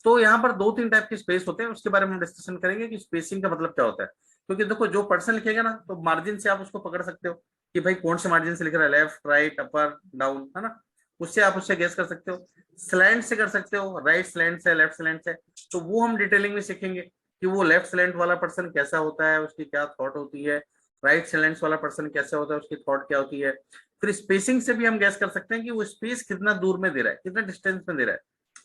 S1: तो यहाँ पर 2-3 टाइप के स्पेस होते हैं, उसके बारे में हम डिस्कशन करेंगे कि स्पेसिंग का मतलब क्या होता है। क्योंकि देखो, जो पर्सन लिखेगा ना, तो मार्जिन से आप उसको पकड़ सकते हो कि भाई कौन से मार्जिन से लिख रहा है, लेफ्ट, राइट, अपर, डाउन, है ना। उससे आप उससे गेस कर सकते हो। स्लैंट से कर सकते हो, राइट स्लैंट से, लेफ्ट स्लैंट से। तो वो हम डिटेलिंग में सीखेंगे कि वो लेफ्ट स्लैंट वाला पर्सन कैसा होता है, उसकी क्या थॉट होती है, राइट स्लैंट वाला पर्सन कैसा होता है, उसकी थॉट क्या होती है। फिर स्पेसिंग से भी हम गेस कर सकते हैं कि वो स्पेस कितना दूर में दे रहा है, कितना डिस्टेंस में दे रहा है,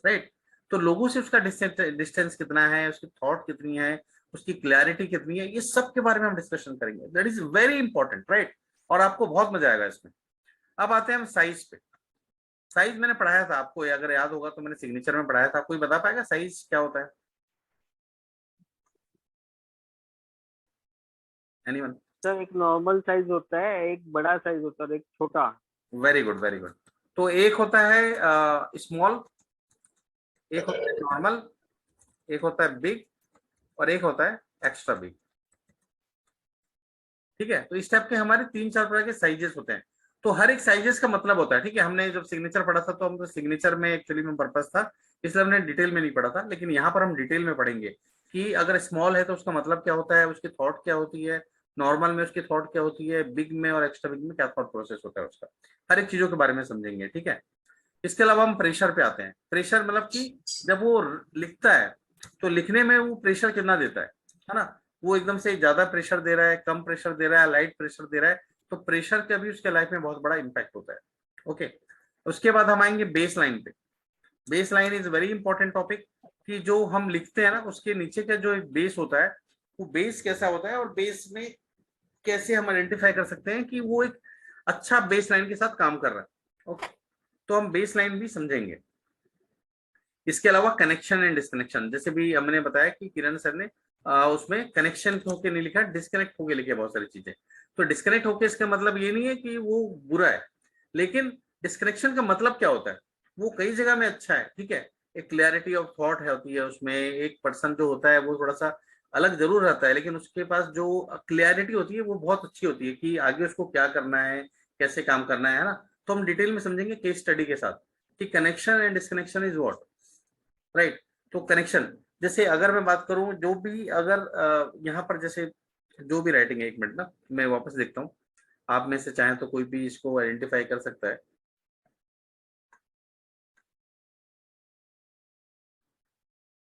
S1: राइट। तो लोगों से उसका डिस्टेंस कितना है, उसकी थॉट कितनी है, उसकी क्लैरिटी कितनी है, ये सब के बारे में हम डिस्कशन करेंगे। That is very important, right. और आपको बहुत मजा आएगा इसमें। अब आते हैं हम साइज पे। साइज मैंने पढ़ाया था आपको, अगर याद होगा तो मैंने सिग्नेचर में पढ़ाया था। कोई बता पाएगा साइज क्या होता है? एनीवन?
S3: सर एक नॉर्मल साइज होता है, एक बड़ा साइज होता है और एक छोटा।
S1: Very good, very good. तो एक होता है स्मॉल, एक होता है नॉर्मल, एक होता है बिग, और एक होता है एक्स्ट्रा बिग। ठीक है, तो इस टाइप के हमारे 3-4 प्रकार के साइजेस होते हैं। तो हर एक साइजेस का मतलब होता है। ठीक है, हमने जब सिग्नेचर पढ़ा था तो हम सिग्नेचर में एक्चुअली में पर्पस था, इसलिए हमने डिटेल में नहीं पढ़ा था, लेकिन यहाँ पर हम डिटेल में पढ़ेंगे कि अगर स्मॉल है तो उसका मतलब क्या होता है, उसकी थॉट क्या होती है, नॉर्मल में उसकी थॉट क्या होती है, बिग में और एक्स्ट्रा बिग में क्या थॉट प्रोसेस होता है उसका, हर एक चीजों के बारे में समझेंगे। ठीक है, इसके अलावा हम प्रेशर पे आते हैं। प्रेशर मतलब कि जब वो लिखता है तो लिखने में वो प्रेशर कितना देता है ना, वो एकदम से ज्यादा प्रेशर दे रहा है, कम प्रेशर दे रहा है, लाइट प्रेशर दे रहा है, तो प्रेशर का भी उसके लाइफ में बहुत बड़ा इम्पैक्ट होता है। ओके, उसके बाद हम आएंगे बेस लाइन पे। Base line is very important topic, कि जो हम लिखते हैं ना उसके नीचे का जो एक बेस होता है, वो बेस कैसा होता है और बेस में कैसे हम आइडेंटिफाई कर सकते हैं कि वो एक अच्छा बेस लाइन के साथ काम कर रहा है। ओके, तो हम बेस लाइन भी समझेंगे। इसके अलावा कनेक्शन एंड डिस्कनेक्शन, जैसे भी हमने बताया कि किरण सर ने उसमें कनेक्शन होके नहीं लिखा, डिस्कनेक्ट होके लिखे बहुत सारी चीजें। तो डिस्कनेक्ट होके इसका मतलब ये नहीं है कि वो बुरा है, लेकिन डिस्कनेक्शन का मतलब क्या होता है, वो कई जगह में अच्छा है। ठीक है, एक क्लैरिटी ऑफ थॉट होती है उसमें, एक पर्सन जो होता है वो थोड़ा सा अलग जरूर रहता है, लेकिन उसके पास जो क्लैरिटी होती है वो बहुत अच्छी होती है कि आगे उसको क्या करना है, कैसे काम करना है ना। तो हम डिटेल में समझेंगे केस स्टडी के साथ कि connection and disconnection is what, right. तो कनेक्शन, जैसे अगर मैं बात करूं, जो भी अगर यहाँ पर जैसे जो भी राइटिंग है, एक मिनट ना मैं वापस देखता हूँ, आप में से चाहें तो कोई भी इसको आइडेंटिफाई कर सकता है।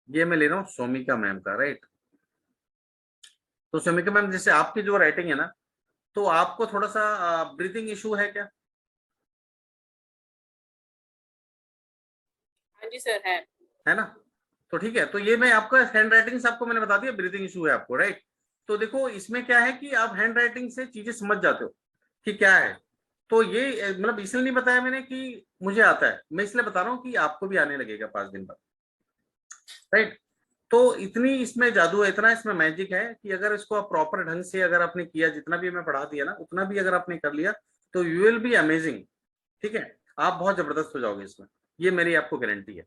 S1: ये मैं ले रहा हूँ सोमिका मैम का, राइट। तो सोमिका मैम, जैसे आपकी जो राइटिंग है ना, तो आपको थोड़ा सा ब्रीथिंग इशू है क्या?
S4: हाँ जी सर,
S1: है ना? तो ठीक है, तो ये मैं आपका हैंड राइटिंग से आपको मैंने बता दिया ब्रीथिंग इशू है आपको, राइट। तो देखो इसमें क्या है कि आप हैंड राइटिंग से चीजें समझ जाते हो कि क्या है। तो ये मतलब इसलिए नहीं बताया मैंने कि मुझे आता है, मैं इसलिए बता रहा हूँ कि आपको भी आने लगेगा 5 दिन बाद, राइट। तो इतनी इसमें जादू है, इतना इसमें मैजिक है कि अगर इसको आप प्रॉपर ढंग से अगर आपने किया, जितना भी मैं पढ़ा दिया ना उतना भी अगर आपने कर लिया, तो यू विल बी अमेजिंग। ठीक है, आप बहुत जबरदस्त हो जाओगे इसमें, ये मेरी आपको गारंटी है।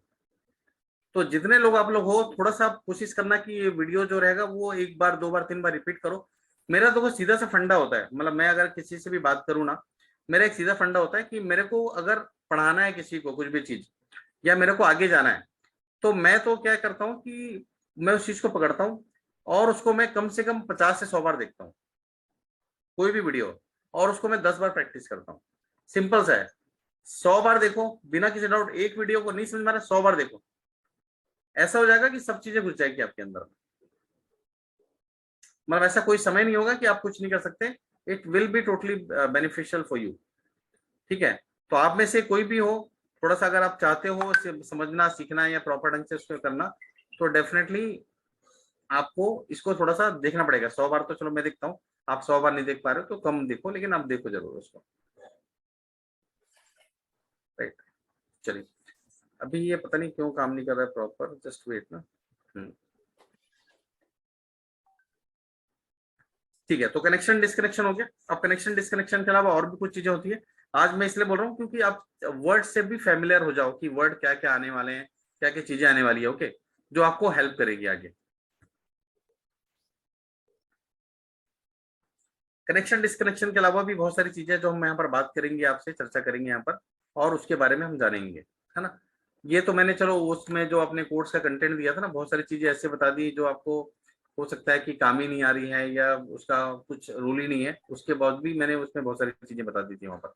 S1: तो जितने लोग आप लोग हो, थोड़ा सा कोशिश करना कि ये वीडियो जो रहेगा वो 1 बार 2 बार 3 बार रिपीट करो। मेरा तो सीधा सा फंडा होता है, मतलब मैं अगर किसी से भी बात करूँ ना, मेरा एक सीधा फंडा होता है कि मेरे को अगर पढ़ाना है किसी को कुछ भी चीज, या मेरे को आगे जाना है, तो मैं तो क्या करता हूँ कि मैं उस चीज को पकड़ता हूँ और उसको मैं कम से कम 50 से 100 बार देखता हूँ, कोई भी वीडियो, और उसको मैं 10 बार प्रैक्टिस करता हूँ। सिंपल सा है, 100 बार देखो बिना किसी डाउट, एक वीडियो को नहीं समझ में आ रहा 100 बार देखो, ऐसा हो जाएगा कि सब चीजें घुस जाएगी आपके अंदर। मतलब ऐसा कोई समय नहीं होगा कि आप कुछ नहीं कर सकते, it will be totally beneficial for you. ठीक है, तो आप में से कोई भी हो, थोड़ा सा अगर आप चाहते हो समझना सीखना या प्रॉपर ढंग से उसको करना, तो डेफिनेटली आपको इसको थोड़ा सा देखना पड़ेगा। 100 बार तो चलो मैं देखता हूँ, आप 100 बार नहीं देख पा रहे हो तो कम देखो, लेकिन आप देखो जरूर उसको, राइट। चलिए, अभी ये पता नहीं क्यों काम नहीं कर रहा है प्रॉपर, जस्ट वेट ना। ठीक है, तो कनेक्शन डिस्कनेक्शन हो गया। अब कनेक्शन डिस्कनेक्शन के अलावा और भी कुछ चीजें होती है, आज मैं इसलिए बोल रहा हूँ क्योंकि आप वर्ड से भी फैमिलियर हो जाओ कि वर्ड क्या क्या आने वाले हैं, क्या क्या चीजें आने वाली है। ओके, जो आपको हेल्प करेगी आगे। कनेक्शन डिस्कनेक्शन के अलावा भी बहुत सारी चीजें जो हम यहाँ पर बात करेंगे, आपसे चर्चा करेंगे यहाँ पर, और उसके बारे में हम जानेंगे, है ना। ये तो मैंने चलो उसमें जो अपने कोर्स का कंटेंट दिया था ना, बहुत सारी चीजें ऐसे बता दी जो आपको हो सकता है कि काम ही नहीं आ रही है या उसका कुछ रूल ही नहीं है, उसके बाद भी मैंने उसमें बहुत सारी चीजें बता दी थी वहां पर।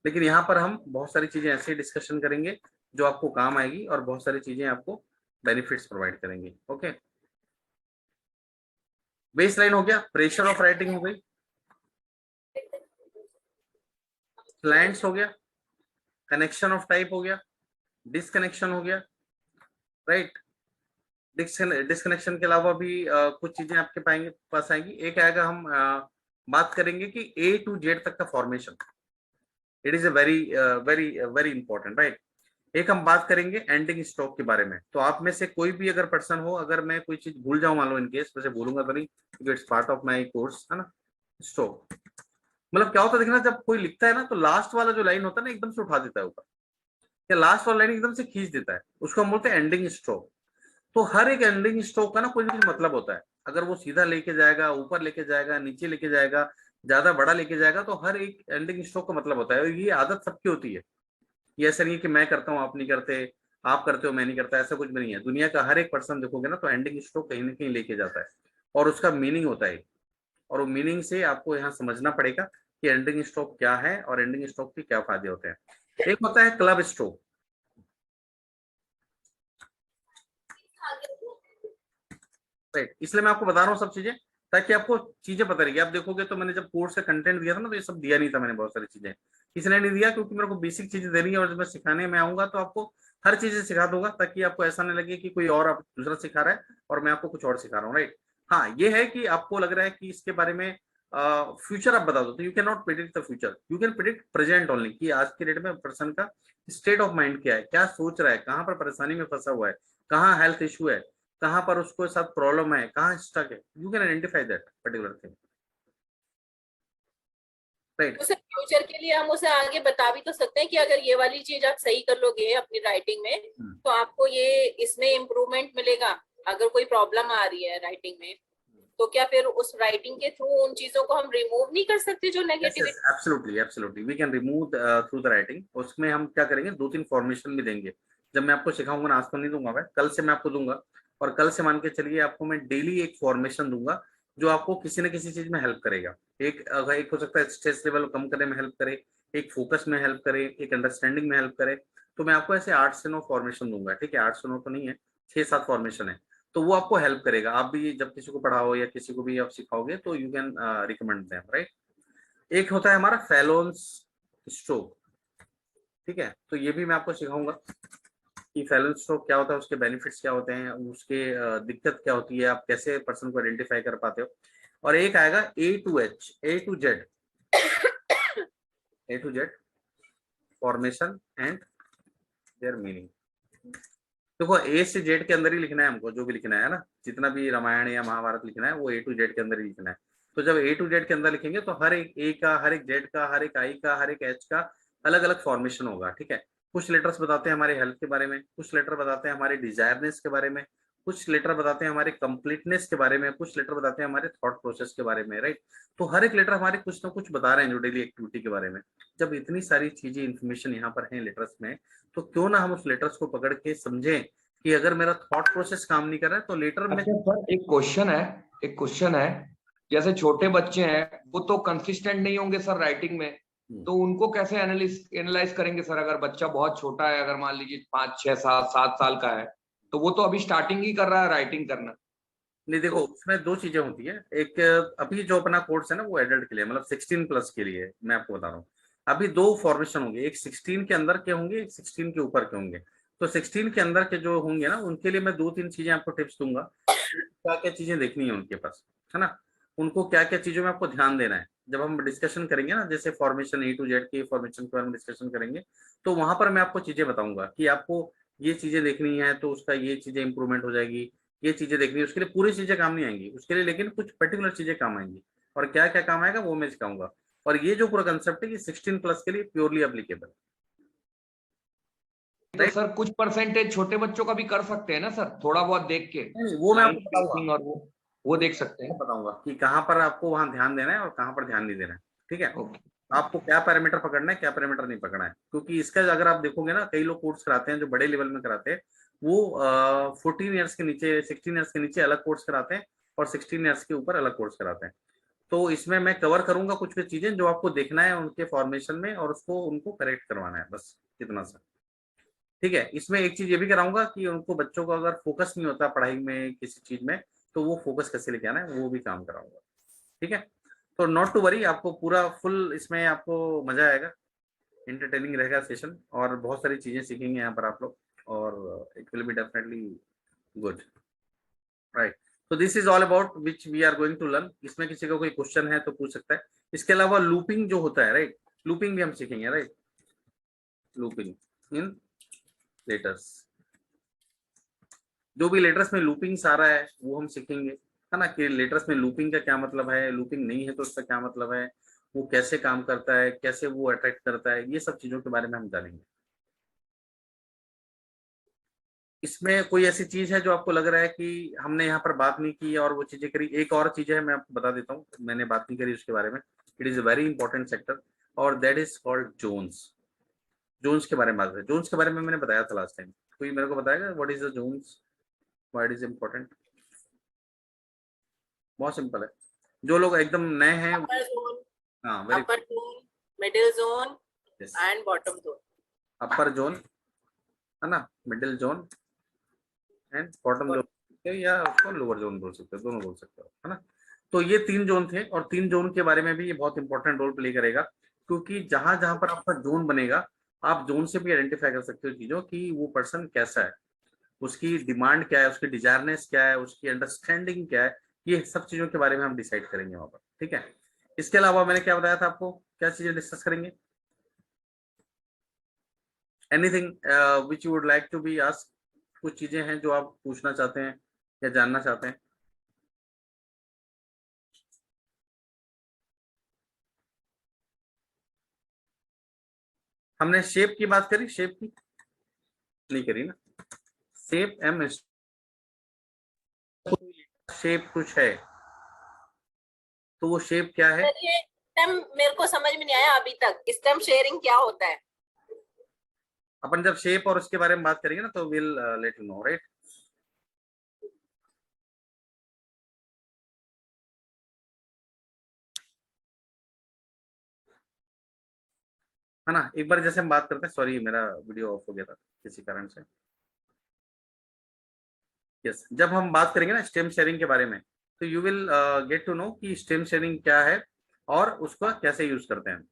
S1: लेकिन यहाँ पर हम बहुत सारी चीजें ऐसे डिस्कशन करेंगे जो आपको काम आएगी और बहुत सारी चीजें आपको बेनिफिट्स प्रोवाइड करेंगी। ओके, बेस लाइन हो गया, प्रेशर ऑफ राइटिंग हो गई, स्लैंट्स हो गया, कनेक्शन ऑफ टाइप हो गया, डिस्कनेक्शन हो गया, राइट। डिस्कनेक्शन के अलावा भी कुछ चीजें आपके पास आएंगी। एक आएगा, हम बात करेंगे कि ए टू जेड तक का formation, it is a very very very important, right. एक हम बात करेंगे एंडिंग स्टॉक के बारे में। तो आप में से कोई भी अगर पर्सन हो, अगर मैं कोई चीज भूल जाऊं, मान लो इन केस, वैसे भूलूंगा तो नहीं क्योंकि it's part of my course, है ना, स्ट्रोक मतलब क्या होता है देखना, जब कोई लिखता है ना तो लास्ट वाला जो लाइन होता है ना एकदम से उठा देता है ऊपर, या लास्ट वाला लाइन एकदम से खींच देता है, उसको हम बोलते हैं एंडिंग स्ट्रोक। तो हर एक एंडिंग स्ट्रोक का ना कोई ना कुछ मतलब होता है। अगर वो सीधा लेके जाएगा, ऊपर लेके जाएगा, नीचे लेके जाएगा, ज्यादा बड़ा लेके जाएगा, तो हर एक एंडिंग स्ट्रोक का मतलब होता है। और ये आदत सबकी होती है, ये ऐसा नहीं है कि मैं करता हूँ आप नहीं करते, आप करते हो मैं नहीं करता, ऐसा कुछ भी नहीं है। दुनिया का हर एक पर्सन देखोगे ना तो एंडिंग स्ट्रोक कहीं ना कहीं लेके जाता है, और उसका मीनिंग होता है। और वो मीनिंग से आपको यहाँ समझना पड़ेगा कि एंडिंग स्ट्रोक क्या है और एंडिंग स्ट्रोक के क्या फायदे होते हैं। एक होता है क्लब स्ट्रोक, राइट। इसलिए मैं आपको बता रहा हूँ सब चीजें, ताकि आपको चीजें पता रहेगी। आप देखोगे तो मैंने जब कोर्स का कंटेंट दिया था ना तो ये सब दिया नहीं था मैंने, बहुत सारी चीजें इसलिए नहीं दिया क्योंकि मेरे को बेसिक चीजें देनी है, और जब मैं सिखाने में आऊंगा तो आपको हर चीजें सिखा दूंगा, ताकि आपको ऐसा नहीं लगे कि कोई और आप दूसरा सिखा रहा है और मैं आपको कुछ और सिखा रहा हूँ, राइट। हाँ, ये है कि आपको लग रहा है कि इसके बारे में फ्यूचर आप बता दो, तो you can not predict the future, you can predict present only, कि आज के डेट में पर्सन का स्टेट ऑफ माइंड क्या है, क्या सोच रहा है, कहाँ पर परेशानी में फंसा हुआ है, कहाँ हेल्थ इशू है, कहाँ पर उसको साथ प्रॉब्लम है, कहाँ स्टक है, you can identify that particular thing, right.
S4: उसे फ्यूचर के लिए हम उसे आगे बता भी तो सकते हैं कि अगर ये वाली चीज आप सही कर लोगे अपनी राइटिंग में तो आपको ये इसमें इम्प्रूवमेंट मिलेगा। अगर कोई प्रॉब्लम आ रही है राइटिंग में तो क्या फिर उस राइटिंग के थ्रू उन चीजों को हम रिमूव नहीं कर सकते जो negativity.
S1: Absolutely absolutely we can remove through the writing. उसमें हम क्या करेंगे, 2-3 फॉर्मेशन भी देंगे। जब मैं आपको सिखाऊंगा ना, आज तो नहीं दूंगा मैं, कल से मैं आपको दूंगा, और कल से मान के चलिए आपको मैं डेली एक फॉर्मेशन दूंगा जो आपको किसी न किसी चीज में हेल्प करेगा। एक हो सकता है स्ट्रेस लेवल कम करने में हेल्प करे, एक फोकस में हेल्प करे, एक अंडरस्टैंडिंग में हेल्प करे। तो मैं आपको ऐसे 8 से 9 फॉर्मेशन दूंगा, ठीक है। 8 से 9 तो नहीं है, 6-7 फॉर्मेशन है। तो वो आपको हेल्प करेगा। आप भी जब किसी को पढ़ाओ या किसी को भी आप सिखाओगे तो you can recommend them, right. एक होता है हमारा फैलोन्स स्ट्रोक, ठीक है। तो ये भी मैं आपको सिखाऊंगा कि फैलोन्स स्ट्रोक क्या होता है, उसके बेनिफिट्स क्या होते हैं, उसके दिक्कत क्या होती है, आप कैसे पर्सन को आइडेंटिफाई कर पाते हो। और एक आएगा A to Z formation and their meaning. देखो, ए से जेड के अंदर ही लिखना है हमको, जो भी लिखना है ना, जितना भी रामायण या महाभारत लिखना है वो ए टू जेड के अंदर ही लिखना है। तो जब ए टू जेड के अंदर लिखेंगे तो हर एक ए का, हर एक जेड का, हर एक आई का, हर एक एच का अलग अलग फॉर्मेशन होगा, ठीक है। कुछ लेटर्स बताते हैं हमारे हेल्थ के बारे में, कुछ लेटर बताते हैं हमारे डिजायरनेस के बारे में, कुछ लेटर बताते हैं हमारे कंप्लीटनेस के बारे में, कुछ लेटर बताते हैं हमारे थॉट प्रोसेस के बारे में, राइट। तो हर एक लेटर हमारे कुछ ना कुछ बता रहे हैं जो डेली एक्टिविटी के बारे में। जब इतनी सारी चीजें इंफॉर्मेशन यहाँ पर है लेटर्स में, तो क्यों ना हम उस लेटर्स को पकड़ के समझें कि अगर मेरा थॉट प्रोसेस काम नहीं कर रहा है तो लेटर में।
S2: अच्छा सर, एक क्वेश्चन है, जैसे छोटे बच्चे हैं वो तो कंसिस्टेंट नहीं होंगे सर राइटिंग में, तो उनको कैसे एनालाइज करेंगे सर? अगर बच्चा बहुत छोटा है, अगर मान लीजिए 5, 6, 7 साल का है, तो वो तो अभी स्टार्टिंग ही कर रहा है राइटिंग करना।
S1: नहीं, देखो उसमें 2 चीजें होती है। एक, अभी जो अपना कोर्स है ना वो एडल्ट के लिए, मतलब 16 प्लस के लिए मैं आपको बता रहा हूँ। अभी 2 फॉर्मेशन होंगे, एक 16 के अंदर के होंगे, एक 16 के ऊपर के होंगे। तो 16 के अंदर के जो होंगे ना, उनके लिए मैं 2-3 चीजें आपको टिप्स दूंगा, क्या क्या चीजें देखनी है उनके पास, है ना। उनको क्या क्या चीजों में आपको ध्यान देना है। जब हम डिस्कशन करेंगे ना, जैसे फॉर्मेशन ए टू जेड की फॉर्मेशन के बारे में डिस्कशन करेंगे, तो वहां पर मैं आपको चीजें बताऊंगा कि आपको ये चीजें देखनी है तो उसका ये चीजें इंप्रूवमेंट हो जाएगी, ये चीजें देखनी है। उसके लिए पूरी चीजें काम नहीं आएंगी उसके लिए, लेकिन कुछ पर्टिकुलर चीजें काम आएंगी। और क्या क्या काम आएगा वो मैं सिखाऊंगा। और ये जो पूरा कंसेप्ट है ये 16 प्लस के लिए प्योरली एप्लीकेबल,
S2: तो
S1: राइट।
S2: सर कुछ परसेंटेज छोटे बच्चों का भी कर सकते हैं ना सर, थोड़ा बहुत देख के,
S1: वो मैं
S2: लाइन
S1: आपको बताऊंगा,
S2: स्पेसिंग और वो देख सकते हैं।
S1: बताऊंगा कि कहाँ पर आपको वहां ध्यान देना है और कहाँ पर ध्यान नहीं देना है, ठीक है।
S2: ओके।
S1: आपको क्या पैरामीटर पकड़ना है, क्या पैरामीटर नहीं पकड़ना है, क्योंकि इसका अगर आप देखोगे ना, कई लोग कोर्स कराते हैं जो बड़े लेवल में कराते हैं, वो 14 ईयर्स के नीचे, 16 ईयर्स के नीचे अलग कोर्स कराते हैं, और 16 ईयर्स के ऊपर अलग कोर्स कराते हैं। तो इसमें मैं कवर करूंगा कुछ कुछ चीजें जो आपको देखना है उनके फॉर्मेशन में, और उसको उनको करेक्ट करवाना है, बस इतना सा, ठीक है। इसमें एक चीज ये भी कराऊंगा कि उनको, बच्चों को अगर फोकस नहीं होता पढ़ाई में किसी चीज में, तो वो फोकस कैसे लेके आना है वो भी काम कराऊंगा, ठीक है। तो नॉट टू वरी, आपको पूरा फुल इसमें आपको मजा आएगा, इंटरटेनिंग रहेगा सेशन, और बहुत सारी चीजें सीखेंगे यहाँ पर आप लोग, और it will be definitely good, right. तो this is all about which we are going to learn. इसमें किसी का कोई क्वेश्चन है तो पूछ सकता है। इसके अलावा लूपिंग जो होता है, राइट, लूपिंग भी हम सीखेंगे, राइट। लूपिंग इन लेटर्स, जो भी लेटर्स में लूपिंग्स आ रहा है वो हम सीखेंगे। है ना, कि लेटर्स में लूपिंग का क्या मतलब है, लूपिंग नहीं है तो उसका क्या मतलब है, वो कैसे काम करता है, कैसे वो अट्रैक्ट करता है, ये सब चीजों के बारे में हम जानेंगे। इसमें कोई ऐसी चीज है जो आपको लग रहा है कि हमने यहाँ पर बात नहीं की और वो चीजें करी? एक और चीज है, मैं आपको बता देता हूँ, मैंने बात नहीं करी उसके बारे में। It is a very important sector और that is called zones. Zones के बारे में बात करें। जोन्स के बारे में मैंने बताया था लास्ट टाइम, कोई मेरे को बताएगा what is the zones, why it is important? बहुत सिंपल है, जो लोग एकदम नए हैं।
S4: अपर जोन,
S1: हाँ, very
S4: upper zone, middle zone
S1: yes.
S4: And bottom zone.
S1: Upper zone, है ना, middle zone and bottom zone, या उसको लोअर जोन बोल सकते हो, दोनों बोल सकते हो, है ना। तो ये 3 जोन थे और 3 जोन के बारे में भी ये बहुत इंपॉर्टेंट रोल प्ले करेगा, क्योंकि जहां जहां पर आपका जोन बनेगा, आप जोन से भी आइडेंटिफाई कर सकते हो चीजों की वो पर्सन कैसा है, उसकी डिमांड क्या है, उसकी डिजायरनेस क्या है, उसकी अंडरस्टैंडिंग क्या है, ये सब चीजों के बारे में हम डिसाइड करेंगे वहां पर, ठीक है। इसके अलावा मैंने क्या बताया था आपको, क्या चीजें डिस्कस करेंगे? Anything which you would like to be asked? कुछ चीजें हैं जो आप पूछना चाहते हैं या जानना चाहते हैं? हमने शेप की बात करी, शेप की नहीं करी ना। शेप एम, शेप कुछ है तो वो शेप क्या है?
S4: सर ये स्टेम मेरे को समझ में नहीं आया अभी तक, स्टेम शेयरिंग क्या होता है?
S1: अपन जब शेप और उसके बारे में बात करेंगे ना तो will let you know, right. है ना, एक बार जैसे हम बात करते हैं, सॉरी मेरा वीडियो ऑफ हो गया था किसी कारण से। यस, जब हम बात करेंगे ना स्टेम शेयरिंग के बारे में, तो you will get to know कि स्टेम शेयरिंग क्या है और उसको कैसे यूज करते हैं।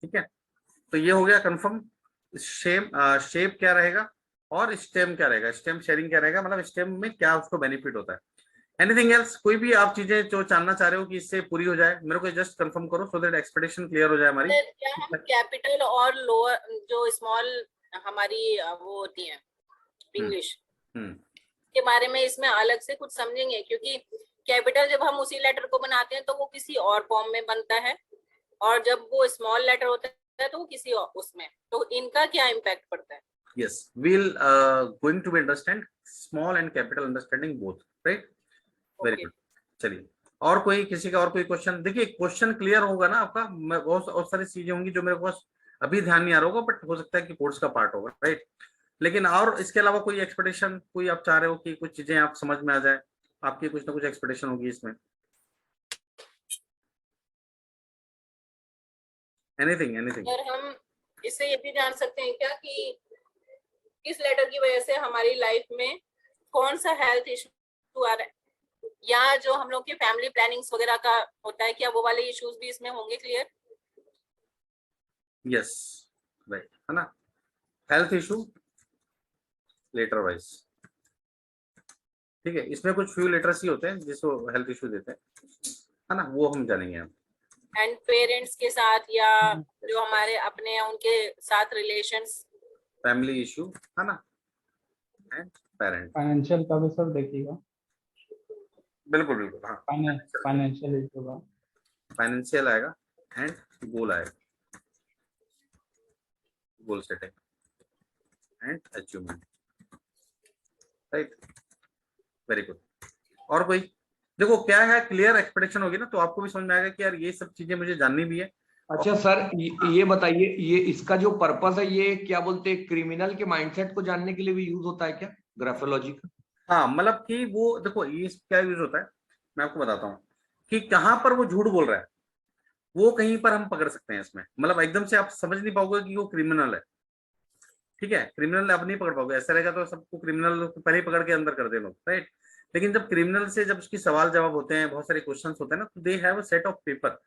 S1: ठीक है, तो ये हो गया कंफर्म। शेप क्या रहेगा और स्टेम क्या रहेगा, स्टेम शेयरिंग क्या रहेगा, मतलब स्टेम में क्या उसको बेनिफिट होता है। एनीथिंग एल्स, कोई भी आप चीजें जो जानना चाह रहे हो कि इससे पूरी हो जाए, मेरे को जस्ट कंफर्म करो सो दैट एक्सपेक्टेशन क्लियर हो जाए हमारी।
S4: सर क्या हम कैपिटल और लोअर जो स्मॉल हमारी वो होती है इंग्लिश के बारे में इसमें अलग से कुछ समझेंगे? क्योंकि कैपिटल जब हम उसी लेटर को बनाते हैं तो वो किसी और फॉर्म में बनता है, और जब वो स्मॉल लेटर होता है तो वो किसी और उसमें, तो इनका क्या इम्पैक्ट पड़ता है?
S1: yes we'll going to be understand small and capital understanding both, right? Very
S4: Okay.
S1: good। चलिए, और कोई किसी का और कोई क्वेश्चन? देखिए क्वेश्चन क्लियर होगा ना आपका, मैं बहुत सारी चीजें होंगी जो मेरे पास अभी ध्यान नहीं आ रहा होगा, बट हो सकता है कि कोर्स का पार्ट होगा, राइट। लेकिन और इसके अलावा कोई एक्सपेक्टेशन, कोई आप चाह रहे हो कि कुछ चीजें आप समझ में आ जाए, आपकी कुछ ना कुछ एक्सपेक्टेशन होगी इसमें? एनीथिंग
S4: और हम इससे ये भी जान सकते हैं क्या कि इस लेटर की वजह से हमारी लाइफ में कौन सा हेल्थ इशू आ रहा है, या जो हम लोग की फैमिली प्लानिंग्स वगैरह का होता है, क्या वो वाले इश्यूज भी इसमें होंगे क्लियर?
S1: यस, राइट, है ना, हेल्थ इशू लेटर वाइज, ठीक है। इसमें कुछ फ्यू लेटर्स ही होते हैं जिसको हेल्थ इशू देते हैं, है ना, वो हम जानेंगे हम।
S4: एंड पेरेंट्स के साथ या जो हमारे अपने हैं उनके साथ रिलेशंस,
S1: फैमिली इशू, है ना, एंड पेरेंट।
S3: फाइनेंशियल का भी सर देखिएगा,
S1: बिल्कुल बिल्कुल, हाँ,
S3: फाइनेंशियल इशू का।
S1: फाइनेंशियल आएगा एंड गोल आएगा, goal setting and achievement, right, very good. और कोई? देखो क्या है, क्लियर एक्सपेक्टेशन होगी ना तो आपको भी समझ में आएगा कि यार ये सब चीजें मुझे जाननी भी है।
S2: अच्छा सर, ये बताइए, ये इसका जो पर्पस है ये क्या बोलते हैं, क्रिमिनल के माइंडसेट को जानने के लिए भी यूज होता है क्या ग्राफोलॉजी का?
S1: हाँ, मतलब कि वो देखो ये क्या यूज होता है, मैं आपको बताता हूँ कि कहाँ पर वो झूठ बोल रहा है, वो कहीं पर हम पकड़ सकते हैं इसमें। मतलब एकदम से आप समझ नहीं पाओगे कि वो क्रिमिनल है, ठीक है, क्रिमिनल आप नहीं पकड़ पाओगे, ऐसा रहेगा तो सबको क्रिमिनल पहले ही पकड़ के अंदर कर दे लोग, राइट। लेकिन जब क्रिमिनल से जब उसकी सवाल जवाब होते हैं, बहुत सारे क्वेश्चंस होते हैं ना, तो they have a set of paper,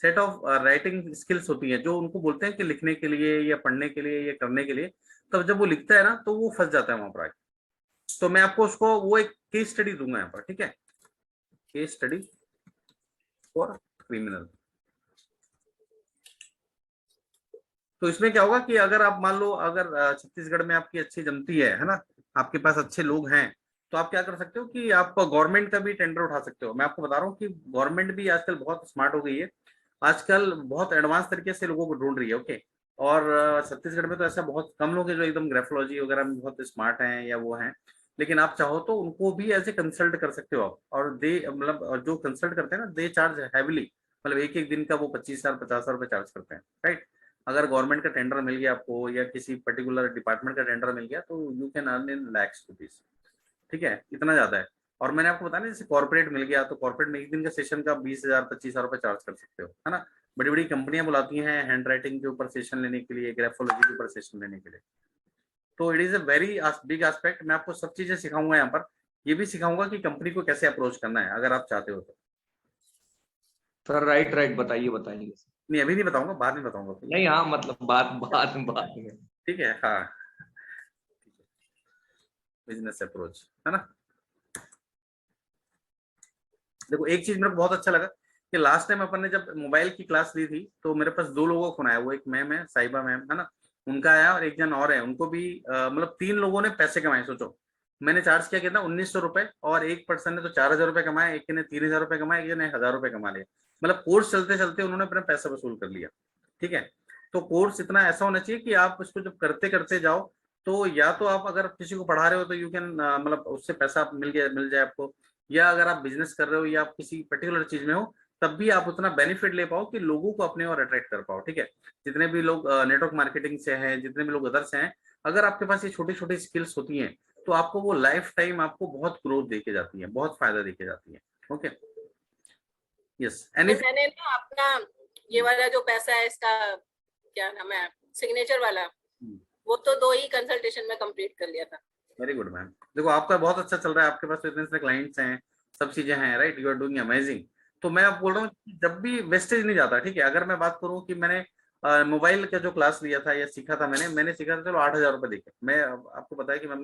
S1: set of writing skills होती है जो उनको बोलते हैं कि लिखने के लिए या पढ़ने के लिए या करने के लिए। तब जब वो लिखता है ना तो वो फंस जाता है वहां पर आके। तो मैं आपको उसको वो एक केस स्टडी दूंगा यहाँ पर, ठीक है, केस स्टडी फॉर क्रिमिनल। तो इसमें क्या होगा कि अगर आप मान लो अगर छत्तीसगढ़ में आपकी अच्छी जमती है ना, आपके पास अच्छे लोग हैं, तो आप क्या कर सकते हो कि आप गवर्नमेंट का भी टेंडर उठा सकते हो। मैं आपको बता रहा हूँ कि गवर्नमेंट भी आजकल बहुत स्मार्ट हो गई है, आजकल बहुत एडवांस तरीके से लोगों को ढूंढ रही है। ओके, और छत्तीसगढ़ में तो ऐसा बहुत कम लोग हैं जो एकदम ग्राफोलॉजी वगैरह में बहुत स्मार्ट हैं या वो हैं, लेकिन आप चाहो तो उनको भी ऐसे कंसल्ट कर सकते हो आप। और दे मतलब जो कंसल्ट करते हैं ना, दे चार्ज हैविली, मतलब एक एक दिन का वो 25,000 50,000 रुपए चार्ज करते हैं, राइट। अगर गवर्नमेंट का टेंडर मिल गया आपको या किसी पर्टिकुलर डिपार्टमेंट का टेंडर मिल गया तो you can earn in lakhs rupees, ठीक है, इतना ज्यादा है। और मैंने आपको बताया जैसे कॉर्पोरेट मिल गया तो कॉर्पोरेट में एक दिन का सेशन का 20,000 25,000 रुपए चार्ज कर सकते हो, है ना। बड़ी बड़ी कंपनियां बुलाती हैं हैंड राइटिंग के ऊपर सेशन लेने के लिए, ग्राफोलॉजी के ऊपर सेशन लेने के लिए। तो it is a very big aspect. मैं आपको सब चीजें सिखाऊंगा यहाँ पर, ये भी सिखाऊंगा कि कंपनी को कैसे अप्रोच करना है अगर आप चाहते हो तो।
S2: सर राइट राइट, बताइए बताइए।
S1: नहीं अभी नहीं बताऊंगा, बाद में बताऊंगा।
S2: नहीं हाँ, मतलब बात बात बात में।
S1: ठीक है, हाँ, बिजनेस अप्रोच, है ना। देखो एक चीज मेरे को बहुत अच्छा लगा कि लास्ट टाइम अपन ने जब मोबाइल की क्लास ली थी तो मेरे पास 2 लोगों का फोन आया, वो एक मैम है, साहिबा मैम, है ना, उनका आया, और एक जन और है, उनको भी मतलब 3 लोगों ने पैसे कमाए। सोचो मैंने चार्ज किया कितना, 1900 रुपए, और एक पर्सन ने तो 4,000 रुपए कमाए, एक ने 3,000 रुपए कमाए, एक ने 1,000 रुपए कमा लिया। मतलब कोर्स चलते चलते उन्होंने अपना पैसा वसूल कर लिया, ठीक है। तो कोर्स इतना ऐसा होना चाहिए कि आप उसको जब करते करते जाओ, तो या तो आप अगर किसी को पढ़ा रहे हो तो यू कैन मतलब उससे पैसा मिल जाए आपको, या अगर आप बिजनेस कर रहे हो या आप किसी पर्टिकुलर चीज में हो तब भी आप उतना बेनिफिट ले पाओ कि लोगों को अपने और अट्रैक्ट कर पाओ, ठीक है। जितने भी लोग नेटवर्क मार्केटिंग से हैं, जितने भी लोग अदर्स हैं, अगर आपके पास ये छोटी छोटी स्किल्स होती हैं तो आपको वो लाइफ टाइम आपको बहुत ग्रोथ देके जाती है, बहुत फायदा देके जाती है। Okay, yes, anything.
S4: मैंने ना अपना ये वाला जो पैसा है इसका क्या नाम है, सिग्नेचर वाला, वो तो 2 ही कंसल्टेशन में कंप्लीट कर लिया था।
S1: Very good ma'am. देखो आपका बहुत अच्छा चल रहा है, आपके पास इतने सारे क्लाइंट्स हैं, सब चीजें हैं, right, you are doing amazing. तो मैं आप बोल रहा हूँ जब भी वेस्टेज नहीं जाता, ठीक है। अगर मैं बात करूँ कि मैंने मोबाइल का जो क्लास लिया था या सीखा था, मैंने सीखा था, चलो 8,000 रुपए देके, मैं आपको बताया कि मैं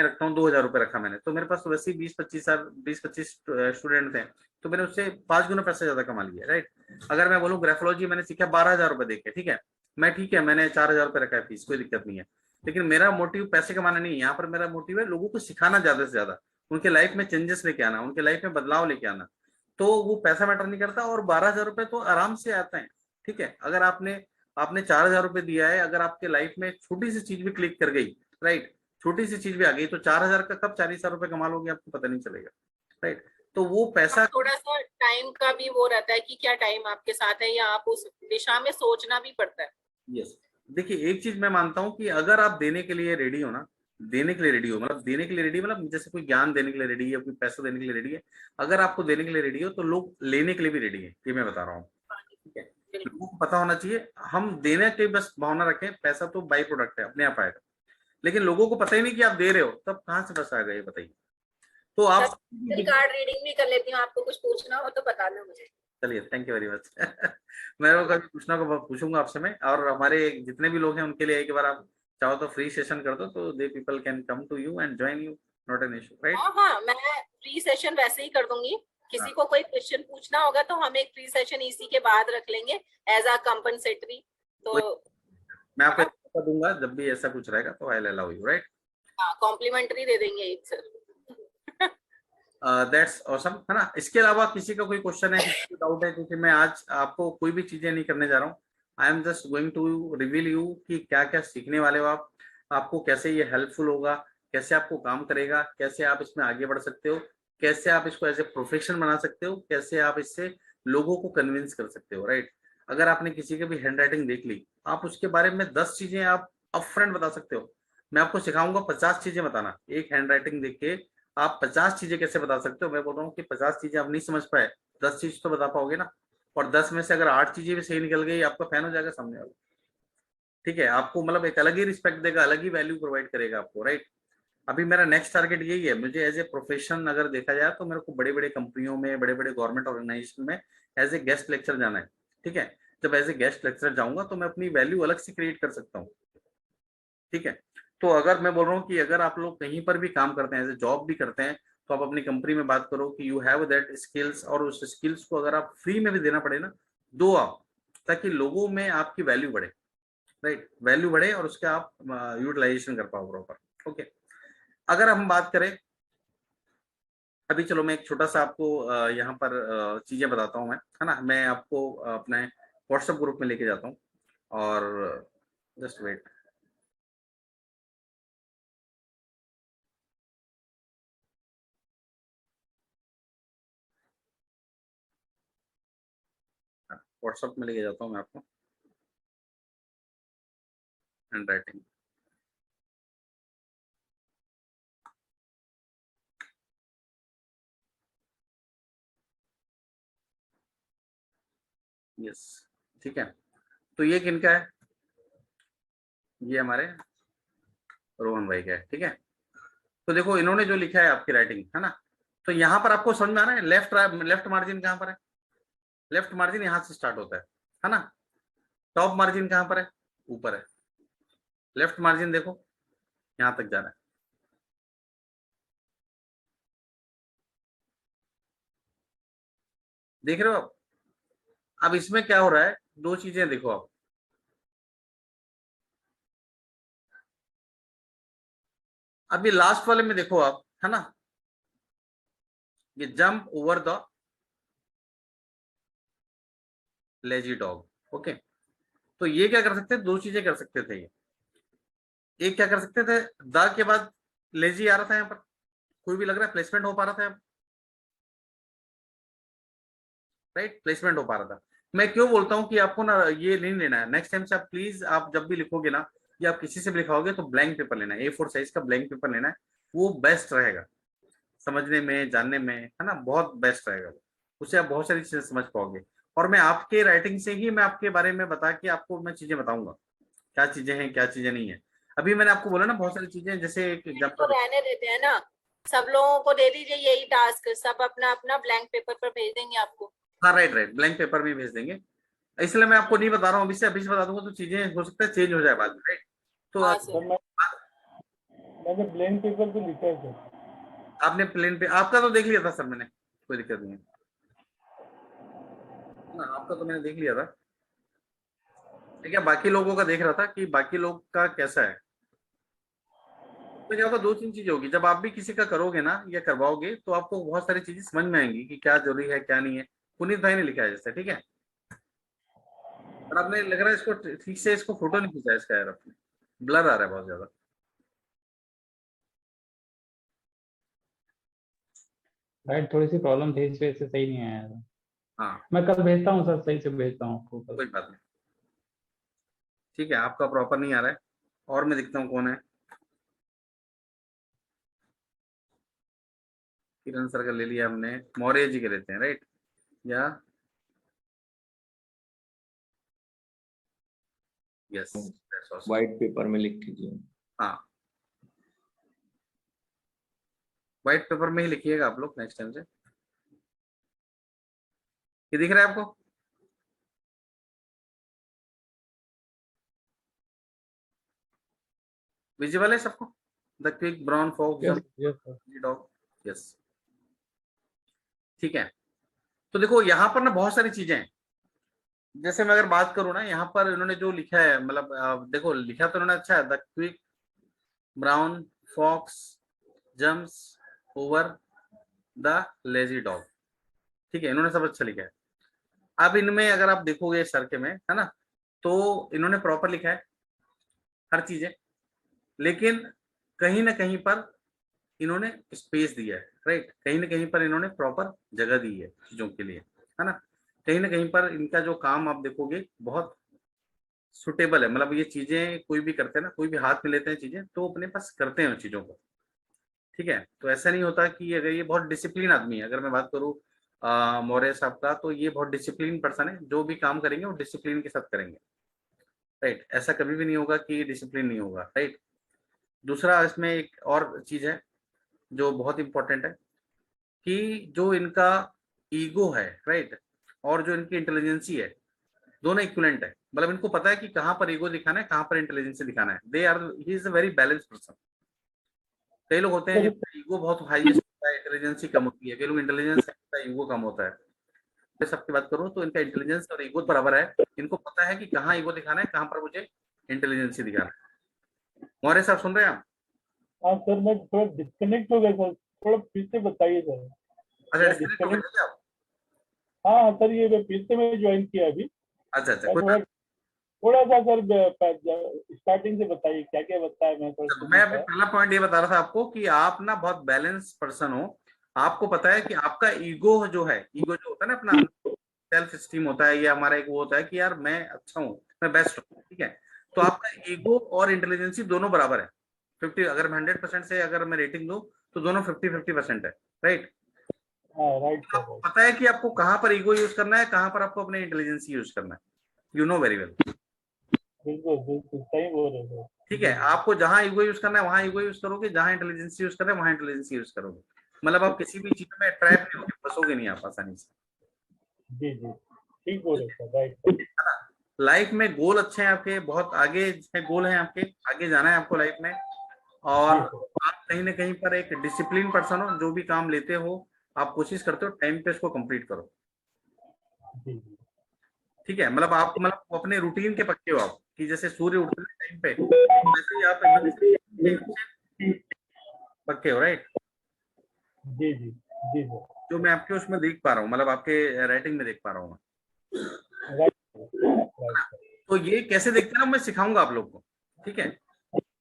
S1: रखता हूँ 2,000 रुपए रखा मैंने, तो मेरे पास तो वैसे ही 20-25 स्टूडेंट थे, तो मैंने उससे 5 गुना पैसा ज्यादा कमा लिया, राइट। अगर मैं बोलूँ ग्राफोलॉजी मैंने सीखा 12,000 रुपए देके, ठीक है, ठीक है, मैंने 4,000 रुपए रखा है फीस, कोई दिक्कत नहीं है। लेकिन मेरा मोटिव पैसे कमाना नहीं है, यहाँ पर मेरा मोटिव है लोगों को सिखाना ज्यादा से ज्यादा, उनके लाइफ में चेंजेस लेके आना, उनके लाइफ में बदलाव लेके आना। तो वो पैसा मैटर नहीं करता, और 12,000 रुपए तो आराम से आते हैं, ठीक है। अगर आपने आपने 4,000 रुपए दिया है, अगर आपके लाइफ में छोटी सी चीज भी क्लिक कर गई, राइट, छोटी सी चीज भी आ गई, तो 4,000 का कब 40,000 रुपए कमा लोगे आपको पता नहीं चलेगा, राइट। तो वो पैसा
S4: थोड़ा सा टाइम का भी वो रहता है कि क्या टाइम आपके साथ है, या आप उस दिशा में सोचना भी पड़ता है।
S1: यस, देखिए एक चीज मैं मानता हूँ कि अगर आप देने के लिए रेडी हो ना, देने के लिए रेडी हो, मतलब देने के लिए रेडी, मतलब जैसे कोई ज्ञान देने के लिए रेडी है, कोई पैसा देने के लिए रेडी है, अगर आपको देने के लिए रेडी हो तो लोग लेने के लिए भी रेडी है, ये मैं बता रहा हूँ, ठीक है। लोगों को पता होना चाहिए, हम देने की बस भावना रखें, पैसा तो बाई प्रोडक्ट है, अपने आप आएगा। लेकिन लोगों को पता ही नहीं कि आप दे रहे हो, तब कहाँ से पैसा आएगा ये बताइए। तो आप
S4: कार्ड रीडिंग भी कर लेती हूँ, आपको कुछ पूछना हो तो बता दो मुझे।
S1: चलिए, थैंक यू वेरी मच। मैं वो कभी पूछूंगा आपसे मैं, और हमारे जितने भी लोग हैं उनके लिए एक बार आप चाहो तो फ्री सेशन कर दो, तो they people can come to you and join you, not an issue, right.
S4: हाँ, मैं फ्री सेशन वैसे ही कर दूंगी। किसी को कोई क्वेश्चन पूछना होगा तो हम एक फ्री सेशन इसी के बाद रख लेंगे एज अ कंपनसेटरी। तो
S1: मैं आपको दूंगा जब भी ऐसा कुछ रहेगा तो I will allow you, right.
S4: हाँ, कॉम्प्लीमेंट्री दे देंगे एक सर।
S1: दैट्स ऑसम, है ना। इसके अलावा किसी का कोई क्वेश्चन है, किसी को डाउट है, क्योंकि मैं आज आपको कोई भी चीजें नहीं करने जा रहा हूँ, I am just going to reveal you कि क्या क्या सीखने वाले हो आप, आपको कैसे ये हेल्पफुल होगा, कैसे आपको काम करेगा, कैसे आप इसमें आगे बढ़ सकते हो, कैसे आप इसको एज ए प्रोफेशन बना सकते हो, कैसे आप इससे लोगों को कन्विंस कर सकते हो, राइट। अगर आपने किसी की भी हैंड राइटिंग देख ली, आप उसके बारे में 10 चीजें आप अपफ्रंट बता सकते हो। मैं आपको सिखाऊंगा 50 चीजें बताना, एक हैंड राइटिंग देख के आप 50 चीजें कैसे बता सकते हो। मैं बोल रहा हूँ कि 50 चीजें आप नहीं समझ पाए, 10 चीज तो बता पाओगे ना, और 10 में से अगर 8 चीजें भी सही निकल गई, आपका फैन हो जाएगा सामने वाला, ठीक है। आपको मतलब एक अलग ही रिस्पेक्ट देगा, अलग ही वैल्यू प्रोवाइड करेगा आपको, राइट। अभी मेरा नेक्स्ट टारगेट यही है, मुझे एज ए प्रोफेशन अगर देखा जाए तो मेरे को बड़े बड़े कंपनियों में, बड़े बड़े गवर्नमेंट ऑर्गेनाइजेशन में एज ए गेस्ट लेक्चर जाना है, ठीक है। जब एज ए गेस्ट लेक्चर जाऊंगा तो मैं अपनी वैल्यू अलग से क्रिएट कर सकता हूँ, ठीक है। तो अगर मैं बोल रहा हूँ कि अगर आप लोग कहीं पर भी काम करते हैं, एज ए जॉब भी करते हैं, तो आप अपनी कंपनी में बात करो कि यू हैव दैट स्किल्स, और उस स्किल्स को अगर आप फ्री में भी देना पड़े ना, दो आप, ताकि लोगों में आपकी वैल्यू बढ़े, राइट, वैल्यू बढ़े और उसका आप यूटिलाइजेशन कर पाओ प्रॉपर। ओके, अगर हम बात करें अभी, चलो मैं एक छोटा सा आपको यहाँ पर चीजें बताता हूँ मैं, है ना, मैं आपको अपने व्हाट्सएप ग्रुप में लेके जाता हूँ, और जस्ट वेट। व्हाट्सएप में लेके जाता हूँ मैं आपको, हैंड राइटिंग। यस, ठीक है, तो ये किनका है, ये हमारे रोहन भाई का है, ठीक है। तो देखो इन्होंने जो लिखा है आपकी राइटिंग, है ना, तो यहाँ पर आपको समझ में आ रहा है, लेफ्ट मार्जिन कहाँ पर है, लेफ्ट मार्जिन यहाँ से स्टार्ट होता है ना, टॉप मार्जिन कहाँ पर है, ऊपर है, लेफ्ट मार्जिन देखो यहाँ तक जा रहा है, देख रहे हो आप। अब इसमें क्या हो रहा है, दो चीजें देखो आप, अभी लास्ट वाले में देखो आप, है ना, ये jump over the lazy dog. Okay, तो ये क्या कर सकते थे, दो चीजें कर सकते थे, ये एक क्या कर सकते थे, द के बाद लेजी आ रहा था, यहाँ पर कोई भी लग रहा है प्लेसमेंट हो पा रहा था, राइट, प्लेसमेंट हो पा रहा था। मैं क्यों बोलता हूँ कि आपको ना ये नहीं लेना है, नेक्स्ट टाइम से आप प्लीज, आप जब भी लिखोगे ना, या आप किसी से भी लिखाओगे, तो ब्लैंक पेपर लेना है, A4 साइज का ब्लैंक पेपर लेना है, वो बेस्ट रहेगा समझने में, जानने में, है ना, बहुत बेस्ट रहेगा, उससे आप बहुत सारी चीजें समझ पाओगे। और मैं आपके राइटिंग से ही मैं आपके बारे में बता के आपको मैं चीजें बताऊंगा, क्या चीजें हैं क्या चीजें नहीं है। अभी मैंने आपको बोला ना बहुत सारी चीजें, जैसे एक
S4: तो
S1: एग्जाम्पल,
S4: रहने देते हैं ना, सब लोगों को दे दीजिए यही टास्क, सब अपना अपना ब्लैंक पेपर पर भेज देंगे आपको।
S1: हाँ राइट राइट, ब्लैंक पेपर में भेज देंगे, इसलिए मैं आपको नहीं बता रहा हूँ, अभी से बता दूंगा तो चीजें हो सकता है चेंज हो जाए बाद में, राइट। तो
S4: हाँ
S1: आप,
S4: सर।
S3: सर मैंने ब्लैंक पेपर पे लिखा है सर।
S1: आपने प्लेन पे, आपका तो देख लिया था सर मैंने, कोई दिक्कत नहीं है ना, आपका तो मैंने देख लिया था, ठीक है, बाकी लोगों का देख रहा था कि बाकी लोग का कैसा है। तो क्या होगा, दो तीन चीजें होगी, जब आप भी किसी का करोगे ना या करवाओगे, तो आपको बहुत सारी चीजें समझ में आएंगी कि क्या जरूरी है क्या नहीं है। पुनीत भाई ने लिखा है जैसे, ठीक है, पर आपने लग रहा है इसको ठीक से, इसको फोटो नहीं खींचा इसका यार आपने, ब्लर आ रहा है बहुत ज्यादा।
S6: राइट, थोड़ी सी प्रॉब्लम थी, इस वजह से सही नहीं आया था।
S1: हाँ
S6: मैं कल भेजता हूँ सर, सही से भेजता हूँ आपको कल।
S1: कोई बात नहीं, ठीक है, आपका प्रॉपर नहीं आ रहा है, और मैं दिखता हूँ कौन है, किरण सर का ले लिया हमने, मौर्य जी के लेते हैं, राइट, या यस,
S2: व्हाइट पेपर में लिख कीजिए।
S1: हाँ व्हाइट पेपर में ही लिखिएगा आप लोग नेक्स्ट टाइम से। ये दिख रहा है आपको, विजिबल है सबको, the quick brown fox
S6: yes
S1: jump
S6: yes sir.
S1: Dog, yes, ठीक है। तो देखो यहाँ पर ना बहुत सारी चीजें हैं, जैसे मैं अगर बात करूँ ना, यहाँ पर इन्होंने जो लिखा है, मतलब देखो लिखा तो इन्होंने अच्छा है, the quick brown fox jumps over the lazy dog, ठीक है, इन्होंने सब अच्छा लिखा है। अब इनमें अगर आप देखोगे सर के में, है ना, तो इन्होंने प्रॉपर लिखा है हर चीजें, लेकिन कहीं ना कहीं पर इन्होंने स्पेस दिया है, राइट, कहीं ना कहीं पर इन्होंने प्रॉपर जगह दी है चीजों के लिए, है ना, कहीं ना कहीं पर इनका जो काम आप देखोगे बहुत सुटेबल है, मतलब ये चीजें कोई भी करते हैं ना, कोई भी हाथ में लेते हैं चीजें तो अपने पास करते हैं उन चीजों को, ठीक है। तो ऐसा नहीं होता कि अगर ये बहुत डिसिप्लिन आदमी है, अगर मैं बात करूँ मौर्य साहब का, तो ये बहुत डिसिप्लिन पर्सन है, जो भी काम करेंगे वो डिसिप्लिन के साथ करेंगे, राइट, ऐसा कभी भी नहीं होगा कि डिसिप्लिन नहीं होगा, राइट। दूसरा इसमें एक और चीज है जो बहुत इंपॉर्टेंट है, कि जो इनका ईगो है, राइट, और जो इनकी इंटेलिजेंसी है, दोनों इक्विवेलेंट है, मतलब इनको पता है कि कहाँ पर ईगो दिखाना है, कहाँ पर इंटेलिजेंसी दिखाना है, he is a very balance person. कई लोग होते हैं जिनका ईगो बहुत हाईएस्ट होता है, इंटेलिजेंसी कम होती है, कई लोग इंटेलिजेंस है, ईगो कम होता है। मैं सबकी बात करूं तो इनका इंटेलिजेंस और ईगो बराबर है, इनको पता है कि कहाँ ईगो दिखाना है, कहाँ पर मुझे इंटेलिजेंसी दिखाना है। मौर्य साहब सुन रहे हैं आप?
S3: हाँ सर, मैं थोड़ा डिस्कनेक्ट हो गया सर, थोड़ा फिर से बताइए सर।
S1: अच्छा, डिस्कनेक्ट हो गए थे आप?
S3: हाँ हाँ सर, ये मैं फिर से मैं ज्वाइन किया अभी।
S1: अच्छा अच्छा,
S3: मैं
S1: कोई
S3: थोड़ा थोड़ा सा सर स्टार्टिंग से बताइए क्या क्या बताया, मैं थोड़ा
S1: तो मैं अभी पहला पॉइंट ये बता रहा था आपको कि आप ना बहुत बैलेंस पर्सन हो। आपको पता है कि आपका ईगो जो है, ईगो जो होता है ना अपना सेल्फ स्टीम होता है, ये हमारा एक वो होता है कि यार मैं अच्छा हूँ, मैं बेस्ट हूँ, ठीक है। तो आपका ईगो और इंटेलिजेंसी दोनों बराबर है। 50, अगर मैं 100% से अगर मैं रेटिंग दूं तो दोनों 50-50% है, राइट।
S3: हाँ राइट सर,
S1: आपको पता है कि आपको कहाँ पर ईगो यूज करना है, कहाँ पर आपको अपने इंटेलिजेंसी यूज करना है, यू नो वेरी वेल।
S3: बिल्कुल बिल्कुल सही बोल रहे हो।
S1: ठीक है, आपको जहां ईगो यूज करना है वहां ईगो यूज करोगे, जहां इंटेलिजेंस यूज करना है वहां इंटेलिजेंस यूज करोगे। मतलब आप किसी भी चीज में ट्रैप नहीं होगे, फंसोगे नहीं आप आसानी से।
S3: जी जी, ठीक बोल रहे सर, राइट।
S1: लाइफ में गोल अच्छे हैं आपके, बहुत आगे है गोल है आपके, आगे जाना है आपको लाइफ में। और
S3: जी सर,
S1: आप कहीं ना कहीं पर एक डिसिप्लिन पर्सन हो, जो भी काम लेते हो आप कोशिश करते हो टाइम पे उसको कंप्लीट करो।
S3: जी जी
S1: ठीक है, मतलब आप मतलब अपने रूटीन के पक्के हो आप, कि जैसे सूर्य उठते हैं टाइम पे, वैसे ही आप एकदम से पक्के हो, राइट।
S3: जी जी जी सर,
S1: जो मैं आपके उसमें देख पा रहा हूँ, मतलब आपके राइटिंग में देख पा रहा हूँ।
S3: राइट राइट सर,
S1: तो ये कैसे देखते हैं ना, मैं सिखाऊंगा आप लोग को, ठीक है।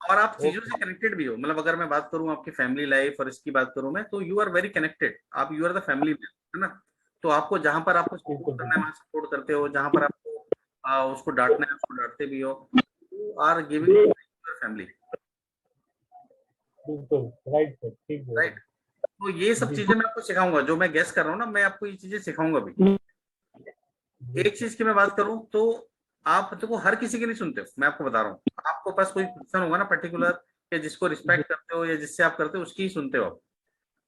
S1: और आप चीजों
S3: ओके
S1: से कनेक्टेड भी हो, मतलब अगर मैं बात करूं आपकी फैमिली लाइफ और इसकी बात करूं मैं, तो यू आर वेरी कनेक्टेड, आप you are the family man, है ना। तो आपको जहां पर आपको
S3: बिल्कुल
S1: सपोर्ट करना है वहां सपोर्ट करते हो, जहां पर आपको उसको डांटना है उसको डांटते भी हो, you are giving your family,
S3: बिल्कुल राइट सर, ठीक बोल रहे
S1: राइट। तो ये सब
S3: जी
S1: चीजें मैं आपको सिखाऊंगा, जो मैं गेस कर रहा हूँ ना, मैं आपको ये चीजें सिखाऊंगा भी।
S3: जी
S1: एक चीज की मैं बात करूं तो आप देखो हर किसी की नहीं सुनते हो, मैं आपको बता रहा हूँ। आपको पास कोई पर्सन होगा ना पर्टिकुलर, या जिसको
S3: जी,
S1: रिस्पेक्ट करते हो या जिससे आप करते हो उसकी ही सुनते हो आप।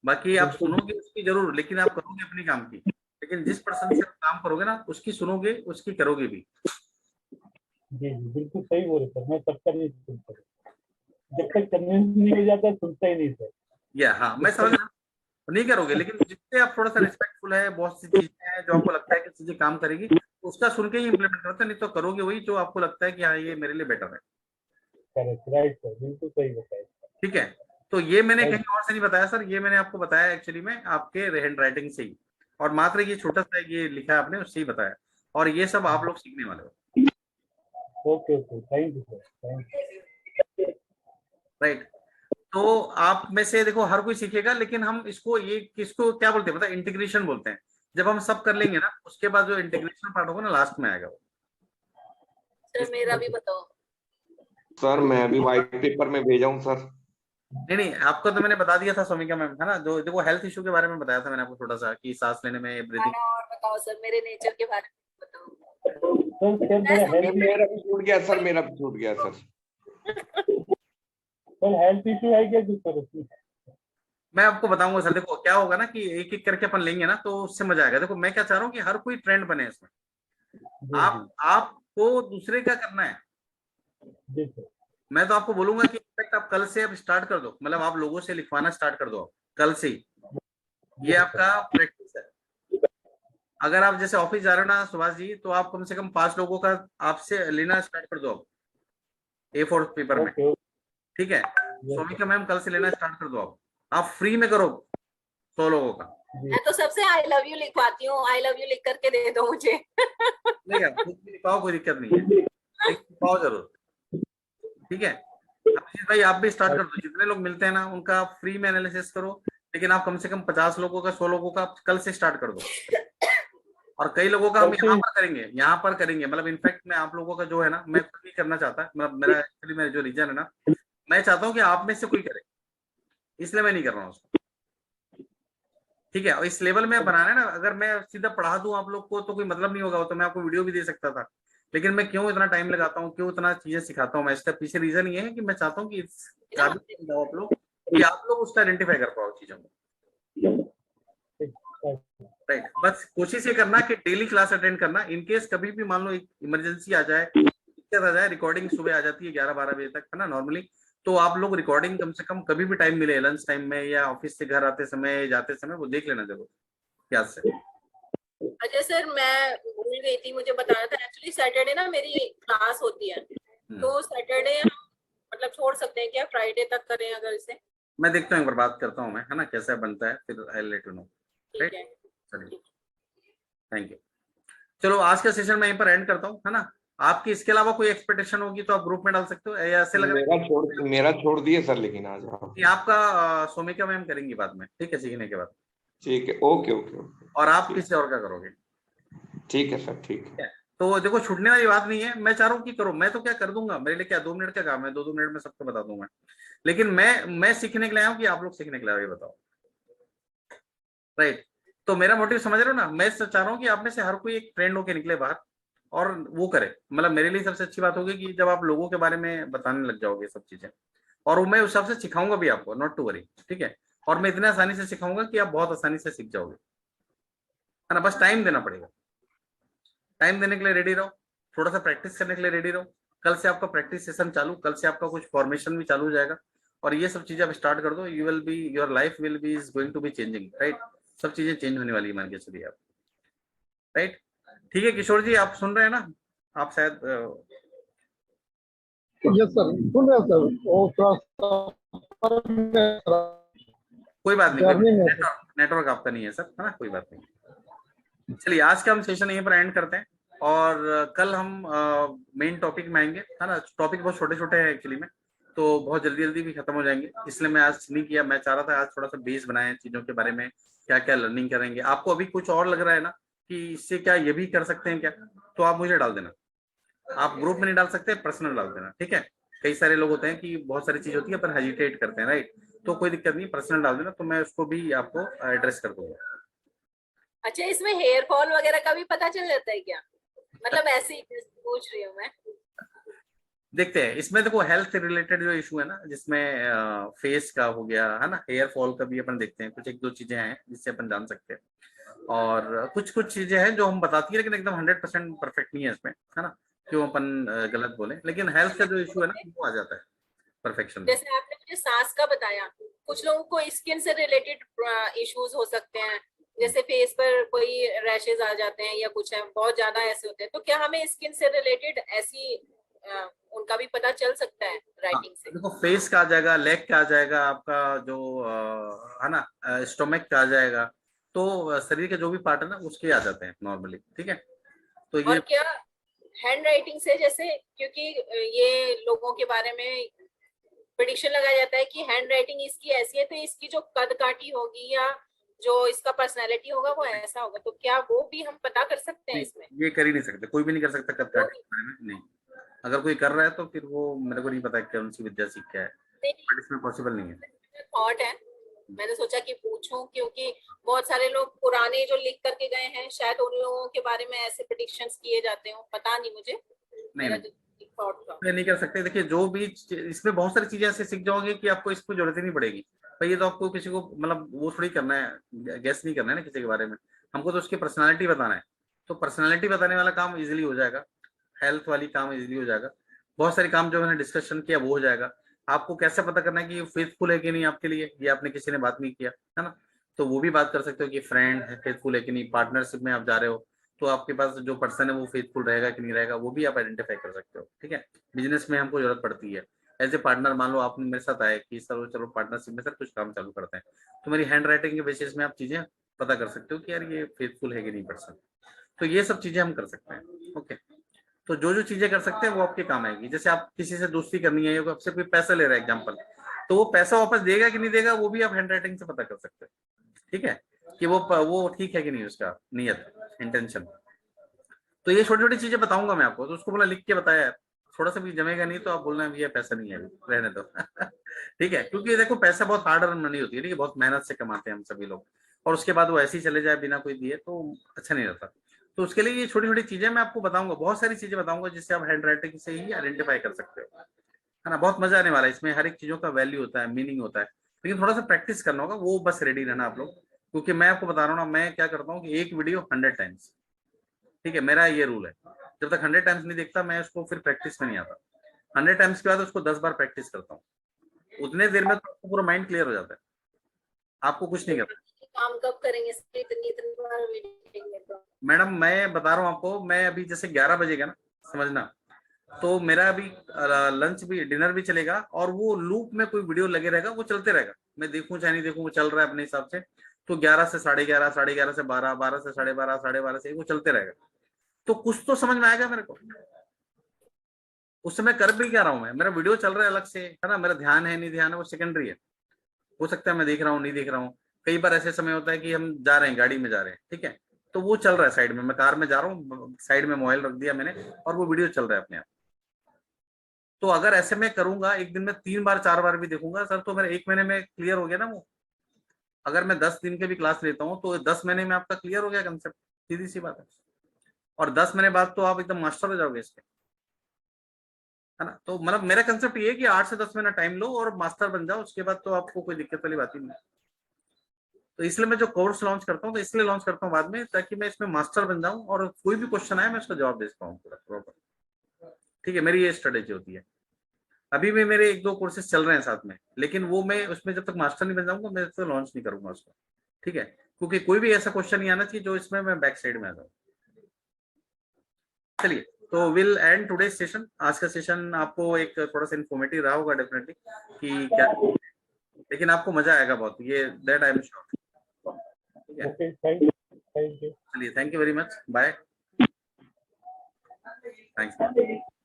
S1: बाकी आप
S3: बिल्कुल
S1: सुनोगे उसकी जरूर, लेकिन आप करोगे अपनी काम की। लेकिन जिस पर्सन से आप काम करोगे ना उसकी सुनोगे, उसकी करोगे भी।
S3: जी जी, बिल्कुल सही बोल रहे सर, मैं सबका नहीं सुनता, जब तक कन्विंस नहीं हो जाता सुनता ही नहीं सर।
S1: या हाँ, मैं
S3: जब
S1: समझ
S3: तक
S1: रहा हूँ, नहीं करोगे, लेकिन जितने आप थोड़ा सा रिस्पेक्टफुल है, बहुत सी चीजें हैं जो आपको लगता है कि चीजें काम करेगी, उसका सुन के ही इम्प्लीमेंट करते हैं, नहीं तो करोगे वही जो आपको लगता है कि हाँ ये मेरे लिए बेटर है।
S3: करेक्ट, राइट सर, बिल्कुल सही बताया।
S1: ठीक है, तो ये मैंने
S3: राइट,
S1: कहीं और से नहीं बताया सर, ये मैंने आपको बताया एक्चुअली में आपके हैंड राइटिंग से ही, और मात्र ये छोटा सा ये लिखा है आपने उससे ही बताया, और ये सब आप लोग सीखने वाले हो,
S3: okay okay, thank you sir, thank you.
S1: Right. तो आप में से देखो हर कोई सीखेगा, लेकिन हम इसको ये किसको क्या बोलते हैं पता है, इंटीग्रेशन बोलते हैं। जब हम सब कर लेंगे ना उसके बाद जो इंटीग्रेशन पार्ट होगा ना लास्ट में आएगा वो।
S4: सर मेरा भी बताओ।
S7: सर मैं भी व्हाइट पेपर में भेजा हूँ सर।
S1: नहीं नहीं, आपको तो मैंने बता दिया था सोमिका मैम, है ना, जो देखो हेल्थ इशू के बारे में बताया था मैंने आपको थोड़ा सा, कि सांस लेने में ब्रीदिंग।
S4: खाना और बताओ सर, मेरे नेचर के बारे में बताओ।
S3: सर मेरा हेल्थ
S7: मेरा भी छूट गया सर, मेरा भी छूट गया सर।
S3: सर हेल्थ इशू है क्या कुछ सर उसमें?
S1: मैं आपको बताऊंगा सर, देखो क्या होगा ना कि एक एक करके अपन लेंगे ना तो उससे मजा आएगा। देखो मैं क्या चाह रहा हूँ कि हर कोई ट्रेंड बने इसमें।
S3: जी
S1: आपको दूसरे का करना है।
S3: जी सर,
S1: मैं तो आपको बोलूंगा कि इनफैक्ट आप कल से अब स्टार्ट कर दो, मतलब आप लोगों से लिखवाना स्टार्ट कर दो आप कल से ही। ये आपका प्रैक्टिस है। अगर आप जैसे ऑफिस जा रहे हो ना सुभाष जी, तो आप कम से कम 5 लोगों का आपसे लेना स्टार्ट कर दो आप A4 पेपर में,
S3: ओके ओके,
S1: ठीक है।
S3: यस
S1: सोमिका मैम कल से लेना स्टार्ट कर दो आप फ्री में करो 100 लोगों का।
S3: जी
S4: मैं तो सबसे आई लव यू लिखवाती हूँ, आई लव यू लिख करके दे दो मुझे।
S1: नहीं आप खुद भी लिखाओ, कोई दिक्कत नहीं है, लिखाओ जरूर, ठीक है। अभिजीत भाई आप भी स्टार्ट कर दो, जितने लोग मिलते हैं ना उनका फ्री में एनालिसिस करो, लेकिन आप कम से कम 50 लोगों का 100 लोगों का कल से स्टार्ट कर दो। और कई लोगों का हम
S3: कल से
S1: यहाँ पर करेंगे, यहाँ पर करेंगे, मतलब इनफैक्ट मैं आप लोगों का जो है ना, मैं खुद भी करना चाहता, मतलब मेरा एक्चुअली मेरा जो रीजन है ना, मैं चाहता हूँ कि आप में से कोई करे, इसलिए मैं नहीं कर रहा हूँ उसको, ठीक है। और इस लेवल में बनाना है ना, अगर मैं सीधा पढ़ा दूं आप लोग को तो कोई मतलब नहीं होगा, वो तो मैं आपको वीडियो भी दे सकता था। लेकिन मैं क्यों इतना टाइम लगाता हूँ, क्यों इतना चीजें सिखाता हूँ मैं, इसका पीछे रीजन ये है कि मैं चाहता हूँ कि इस काबिल बन जाओ आप लोग, कि आप लोग उसका आइडेंटिफाई कर पाओ चीजों को, राइट। बस कोशिश ये करना कि डेली क्लास अटेंड करना। इनकेस कभी भी मान लो एक इमरजेंसी आ जाए, दिक्कत आ जाए, रिकॉर्डिंग सुबह आ जाती है 11-12 बजे तक, है ना नॉर्मली, तो आप लोग रिकॉर्डिंग कम से कम कभी भी टाइम मिले, लंच टाइम में या ऑफिस से घर आते समय, जाते समय, वो देख लेना जरूर याद से।
S4: अच्छा सर, मैं भूल गई थी, मुझे बताना था एक्चुअली सैटरडे ना मेरी क्लास होती है, तो सैटरडे हम मतलब छोड़ सकते हैं क्या, फ्राइडे तक करें अगर इसे?
S1: मैं देखता हूँ, एक बार बात करता हूँ मैं, है ना, कैसा बनता है, फिर आई लेट यू नो।
S4: ठीक है।
S1: चलिए, थैंक यू। चलो आज का सेशन मैं यहीं पर एंड करता हूँ, है ना। आपकी इसके अलावा कोई एक्सपेक्टेशन होगी तो आप ग्रुप में डाल सकते हो, या ऐसे लग रहा है
S7: मेरा छोड़ दिए सर, लेकिन आज आप।
S1: कि आपका सोमिका मैम करेंगी बाद में, ठीक है, सीखने के बाद,
S7: ठीक है, ओके ओके ओके।
S1: और आप किसी और का करोगे,
S7: ठीक है सर, ठीक है।
S1: तो देखो छूटने वाली बात नहीं है, मैं चाह रहा हूँ कि करो, मैं तो क्या कर दूंगा, मेरे लिए क्या 2 मिनट का काम है, 2 मिनट में सबको बता दूंगा, लेकिन मैं सीखने के लिए आया हूँ कि आप लोग सीखने के लिए आए, ये बताओ, राइट। तो मेरा मोटिव समझ रहे हो ना, मैं चाह रहा हूँ कि आप में से हर कोई एक ट्रेंड होके निकले बाहर और वो करे, मतलब मेरे लिए सबसे अच्छी बात होगी कि जब आप लोगों के बारे में बताने लग जाओगे सब चीजें, और मैं उस हिसाब से सिखाऊंगा भी आपको, नॉट टू वरी, ठीक है। और मैं इतने आसानी से सिखाऊंगा कि आप बहुत आसानी से सीख जाओगे, है ना, बस टाइम देना पड़ेगा। टाइम देने के लिए रेडी रहो, थोड़ा सा प्रैक्टिस करने के लिए रेडी रहो। कल से आपका प्रैक्टिस सेशन चालू, कल से आपका कुछ फॉर्मेशन भी चालू हो जाएगा, और ये सब चीजें आप स्टार्ट कर दो, you will be, your life will be is going to be changing, right. सब चीजें चेंज होने वाली है, मान के चलिए आप, राइट। ठीक है किशोर जी, आप सुन रहे हैं ना, आप शायद
S3: यस सर, सुन रहे सर, वो थोड़ा
S1: कोई बात नहीं,
S3: जर्नी में
S1: नेटवर्क आपका नहीं है सर, है ना, कोई बात नहीं। चलिए आज का हम सेशन यहीं पर एंड करते हैं, और कल हम मेन टॉपिक में आएंगे, है ना। टॉपिक बहुत छोटे छोटे हैं एक्चुअली में, तो बहुत जल्दी जल्दी भी खत्म हो जाएंगे, इसलिए मैं आज नहीं किया। मैं चाह रहा था आज थोड़ा सा बेस बनाए चीजों के बारे में, क्या क्या लर्निंग करेंगे। आपको अभी कुछ और लग रहा है ना कि इससे क्या ये भी कर सकते हैं क्या, तो आप मुझे डाल देना, आप ग्रुप में नहीं डाल सकते, पर्सनल डाल देना, ठीक है। कई सारे लोग होते हैं कि बहुत सारी चीज होती है पर हेजिटेट करते हैं, राइट, तो कोई दिक्कत नहीं, पर्सनल डाल देना, तो मैं उसको भी आपको एड्रेस कर दूंगा।
S4: अच्छा, इसमें हेयर फॉल वगैरह का भी पता चल जाता है क्या? मतलब ऐसे ही पूछ रही हूँ मैं।
S1: देखते हैं इसमें, देखो हेल्थ रिलेटेड जो इशू है ना, जिसमें फेस का हो गया, है ना, हेयर फॉल का भी अपन देखते हैं, कुछ एक दो चीजें हैं जिससे अपन जान सकते हैं, और कुछ कुछ चीजें हैं जो हम बताती है, लेकिन एकदम 100% परफेक्ट नहीं है इसमें, है ना, क्यों अपन गलत बोले, लेकिन हेल्थ का जो इशू है ना वो आ जाता है परफेक्शन में।
S4: जैसे आपने मुझे सांस का बताया, कुछ लोगों को स्किन से रिलेटेड इश्यूज हो सकते हैं, जैसे फेस पर कोई रैशेज आ जाते हैं या कुछ है, बहुत ज्यादा ऐसे होते हैं, तो क्या हमें स्किन से रिलेटेड ऐसी उनका भी पता चल सकता है राइटिंग से?
S1: देखो फेस का आ जाएगा, लेग का आ जाएगा, आपका जो है ना, स्टोमक का आ जाएगा, तो शरीर के जो भी पार्ट है ना उसके आ जाते हैं नॉर्मली, ठीक है। तो ये
S4: और क्या हैंड राइटिंग से, जैसे क्योंकि ये लोगों के बारे में प्रेडिक्शन लगाया जाता है कि हैंड राइटिंग इसकी ऐसी है, तो इसकी जो कद काठी होगी या जो इसका पर्सनालिटी होगा वो ऐसा होगा, तो क्या वो भी हम पता कर सकते हैं इसमें?
S1: ये कर ही नहीं सकते, कोई भी नहीं कर सकता कद काटने के बारे में, नहीं। अगर कोई कर रहा है तो फिर वो मेरे को नहीं पता कौन सी विद्या सीख के है, बट इसमें पॉसिबल नहीं है।
S4: थॉट है, मैंने सोचा कि पूछूं, क्योंकि बहुत सारे लोग पुराने जो लिख करके गए हैं, शायद उन लोगों के बारे में ऐसे प्रेडिक्शंस किए जाते हो, पता नहीं मुझे, मेरा जो थॉट था।
S1: नहीं कर सकते, देखिए जो भी इसमें बहुत सारी चीजें ऐसे सीख जाओगे कि आपको इसको जरूरत ही नहीं पड़ेगी भाई, ये तो आपको किसी को मतलब वो थोड़ी करना है, गेस नहीं करना है ना किसी के बारे में, हमको तो उसकी पर्सनालिटी बताना है, तो पर्सनालिटी बताने वाला काम इजीली हो जाएगा, हेल्थ वाली काम इजीली हो जाएगा, बहुत सारे काम जो मैंने डिस्कशन किया वो हो जाएगा। आपको कैसे पता करना है कि ये फेथफुल है कि नहीं आपके लिए, ये आपने किसी ने बात नहीं किया, है ना, तो वो भी बात कर सकते हो कि फ्रेंड है, फेथफुल है कि नहीं, पार्टनरशिप में आप जा रहे हो तो आपके पास जो पर्सन है वो फेथफुल रहेगा कि नहीं रहेगा, वो भी आप आइडेंटिफाई कर सकते हो, ठीक है। बिजनेस में हमको जरूरत पड़ती है एज ए पार्टनर, मान लो आप मेरे साथ आए कि सर चलो पार्टनरशिप में सर कुछ काम चालू करते हैं, तो मेरी हैंड राइटिंग के बेसिस में आप चीजें पता कर सकते हो कि यार ये फेथफुल है कि नहीं पर्सन, तो ये सब चीजें हम कर सकते हैं, ओके। तो जो जो चीजें कर सकते हैं वो आपके काम आएगी, जैसे आप किसी से दोस्ती करनी है, आपसे कोई पैसा ले रहा है एग्जाम्पल, तो वो पैसा वापस देगा कि नहीं देगा वो भी आप हैंड राइटिंग से पता कर सकते हैं, ठीक है, कि वो ठीक है कि नहीं, उसका नियत इंटेंशन। तो ये छोटी छोटी चीजें बताऊंगा मैं आपको, तो उसको बोला लिख के बताया, थोड़ा सा भी जमेगा नहीं तो आप बोलना भैया पैसा नहीं है अभी, रहने दो ठीक है, क्योंकि देखो पैसा बहुत हार्ड अर्न मनी होती है, ठीक है, बहुत मेहनत से कमाते हैं हम सभी लोग, और उसके बाद वो ऐसे ही चले जाए बिना कोई दिए तो अच्छा नहीं रहता। तो उसके लिए ये छोटी छोटी चीजें मैं आपको बताऊंगा, बहुत सारी चीजें बताऊंगा जिससे आप हैंड राइटिंग से ही आइडेंटिफाई कर सकते हो, है ना। बहुत मजा आने वाला है इसमें, हर एक चीजों का वैल्यू होता है, मीनिंग होता है, लेकिन थोड़ा सा प्रैक्टिस करना होगा, वो बस रेडी रहना आप लोग, क्योंकि मैं आपको बता रहा हूँ ना, मैं क्या करता हूँ कि एक वीडियो 100 टाइम्स, ठीक है, मेरा ये रूल है, जब तक 100 टाइम्स नहीं देखता मैं उसको फिर प्रैक्टिस में नहीं आता, 100 टाइम्स के बाद उसको 10 बार प्रैक्टिस करता हूँ, उतने देर में तो आपको पूरा माइंड क्लियर हो जाता है, आपको कुछ नहीं करना।
S4: काम कब करेंगे इतनी बार मीटिंग में? तो
S1: मैडम मैं बता रहा हूँ आपको, मैं अभी जैसे 11 बजेगा ना, समझना, तो मेरा अभी लंच भी डिनर भी चलेगा और वो लूप में कोई वीडियो लगे रहेगा, वो चलते रहेगा, मैं देखूं चाहे नहीं देखूं, वो चल रहा है अपने हिसाब से। तो 11 से 11:30, 11:30 से 12, 12 से 12:30, 12:30 से 1 वो चलते रहेगा। तो कुछ तो समझ में आएगा मेरे को, उस समय कर भी क्या रहा हूँ मैं, मेरा वीडियो चल रहा है अलग से, है ना, मेरा ध्यान है नहीं ध्यान है वो सेकेंडरी है। हो सकता है मैं देख रहा हूँ नहीं देख रहा हूँ, कई बार ऐसे समय होता है कि हम जा रहे हैं गाड़ी में जा रहे हैं, ठीक है, तो वो चल रहा है साइड में, मैं कार में जा रहा हूँ, साइड में मोबाइल रख दिया मैंने और वो वीडियो चल रहा है अपने आप। तो अगर ऐसे मैं करूंगा, एक दिन में 3 बार 4 बार भी देखूंगा सर, तो मेरा 1 महीने में क्लियर हो गया ना वो। अगर मैं 10 दिन के भी क्लास लेता हूँ तो 10 महीने में आपका क्लियर हो गया कंसेप्ट, सीधी सी बात है। और 10 महीने बाद तो आप एकदम मास्टर हो जाओगे इसके, है ना। तो मतलब मेरा कंसेप्ट ये है कि 8 से 10 महीना टाइम लो और मास्टर बन जाओ, उसके बाद तो आपको कोई दिक्कत वाली बात ही नहीं। तो इसलिए मैं जो कोर्स लॉन्च करता हूँ तो इसलिए लॉन्च करता हूँ बाद में, ताकि मैं इसमें मास्टर बन जाऊं और कोई भी क्वेश्चन आए मैं उसका जवाब दे सकता हूँ पूरा प्रॉपर। ठीक है, मेरी ये स्ट्रेटेजी होती है। अभी भी मेरे 1-2 कोर्सेज चल रहे हैं साथ में, लेकिन वो मैं उसमें जब तक मास्टर नहीं बन जाऊंगा मैं तो लॉन्च नहीं करूंगा उसको, ठीक है, क्योंकि कोई भी ऐसा क्वेश्चन नहीं आना चाहिए जो इसमें मैं बैक साइड में आ जाऊँ। चलिए, तो विल एंड टुडे सेशन। आज का सेशन आपको एक थोड़ा सा इन्फॉर्मेटिव रहा होगा डेफिनेटली, कि क्या, लेकिन आपको मजा आएगा बहुत, ये दैट आई एम श्योर। ठीक है,
S3: ओके, थैंक यू।
S1: चलिए, thank you very much, bye, thanks.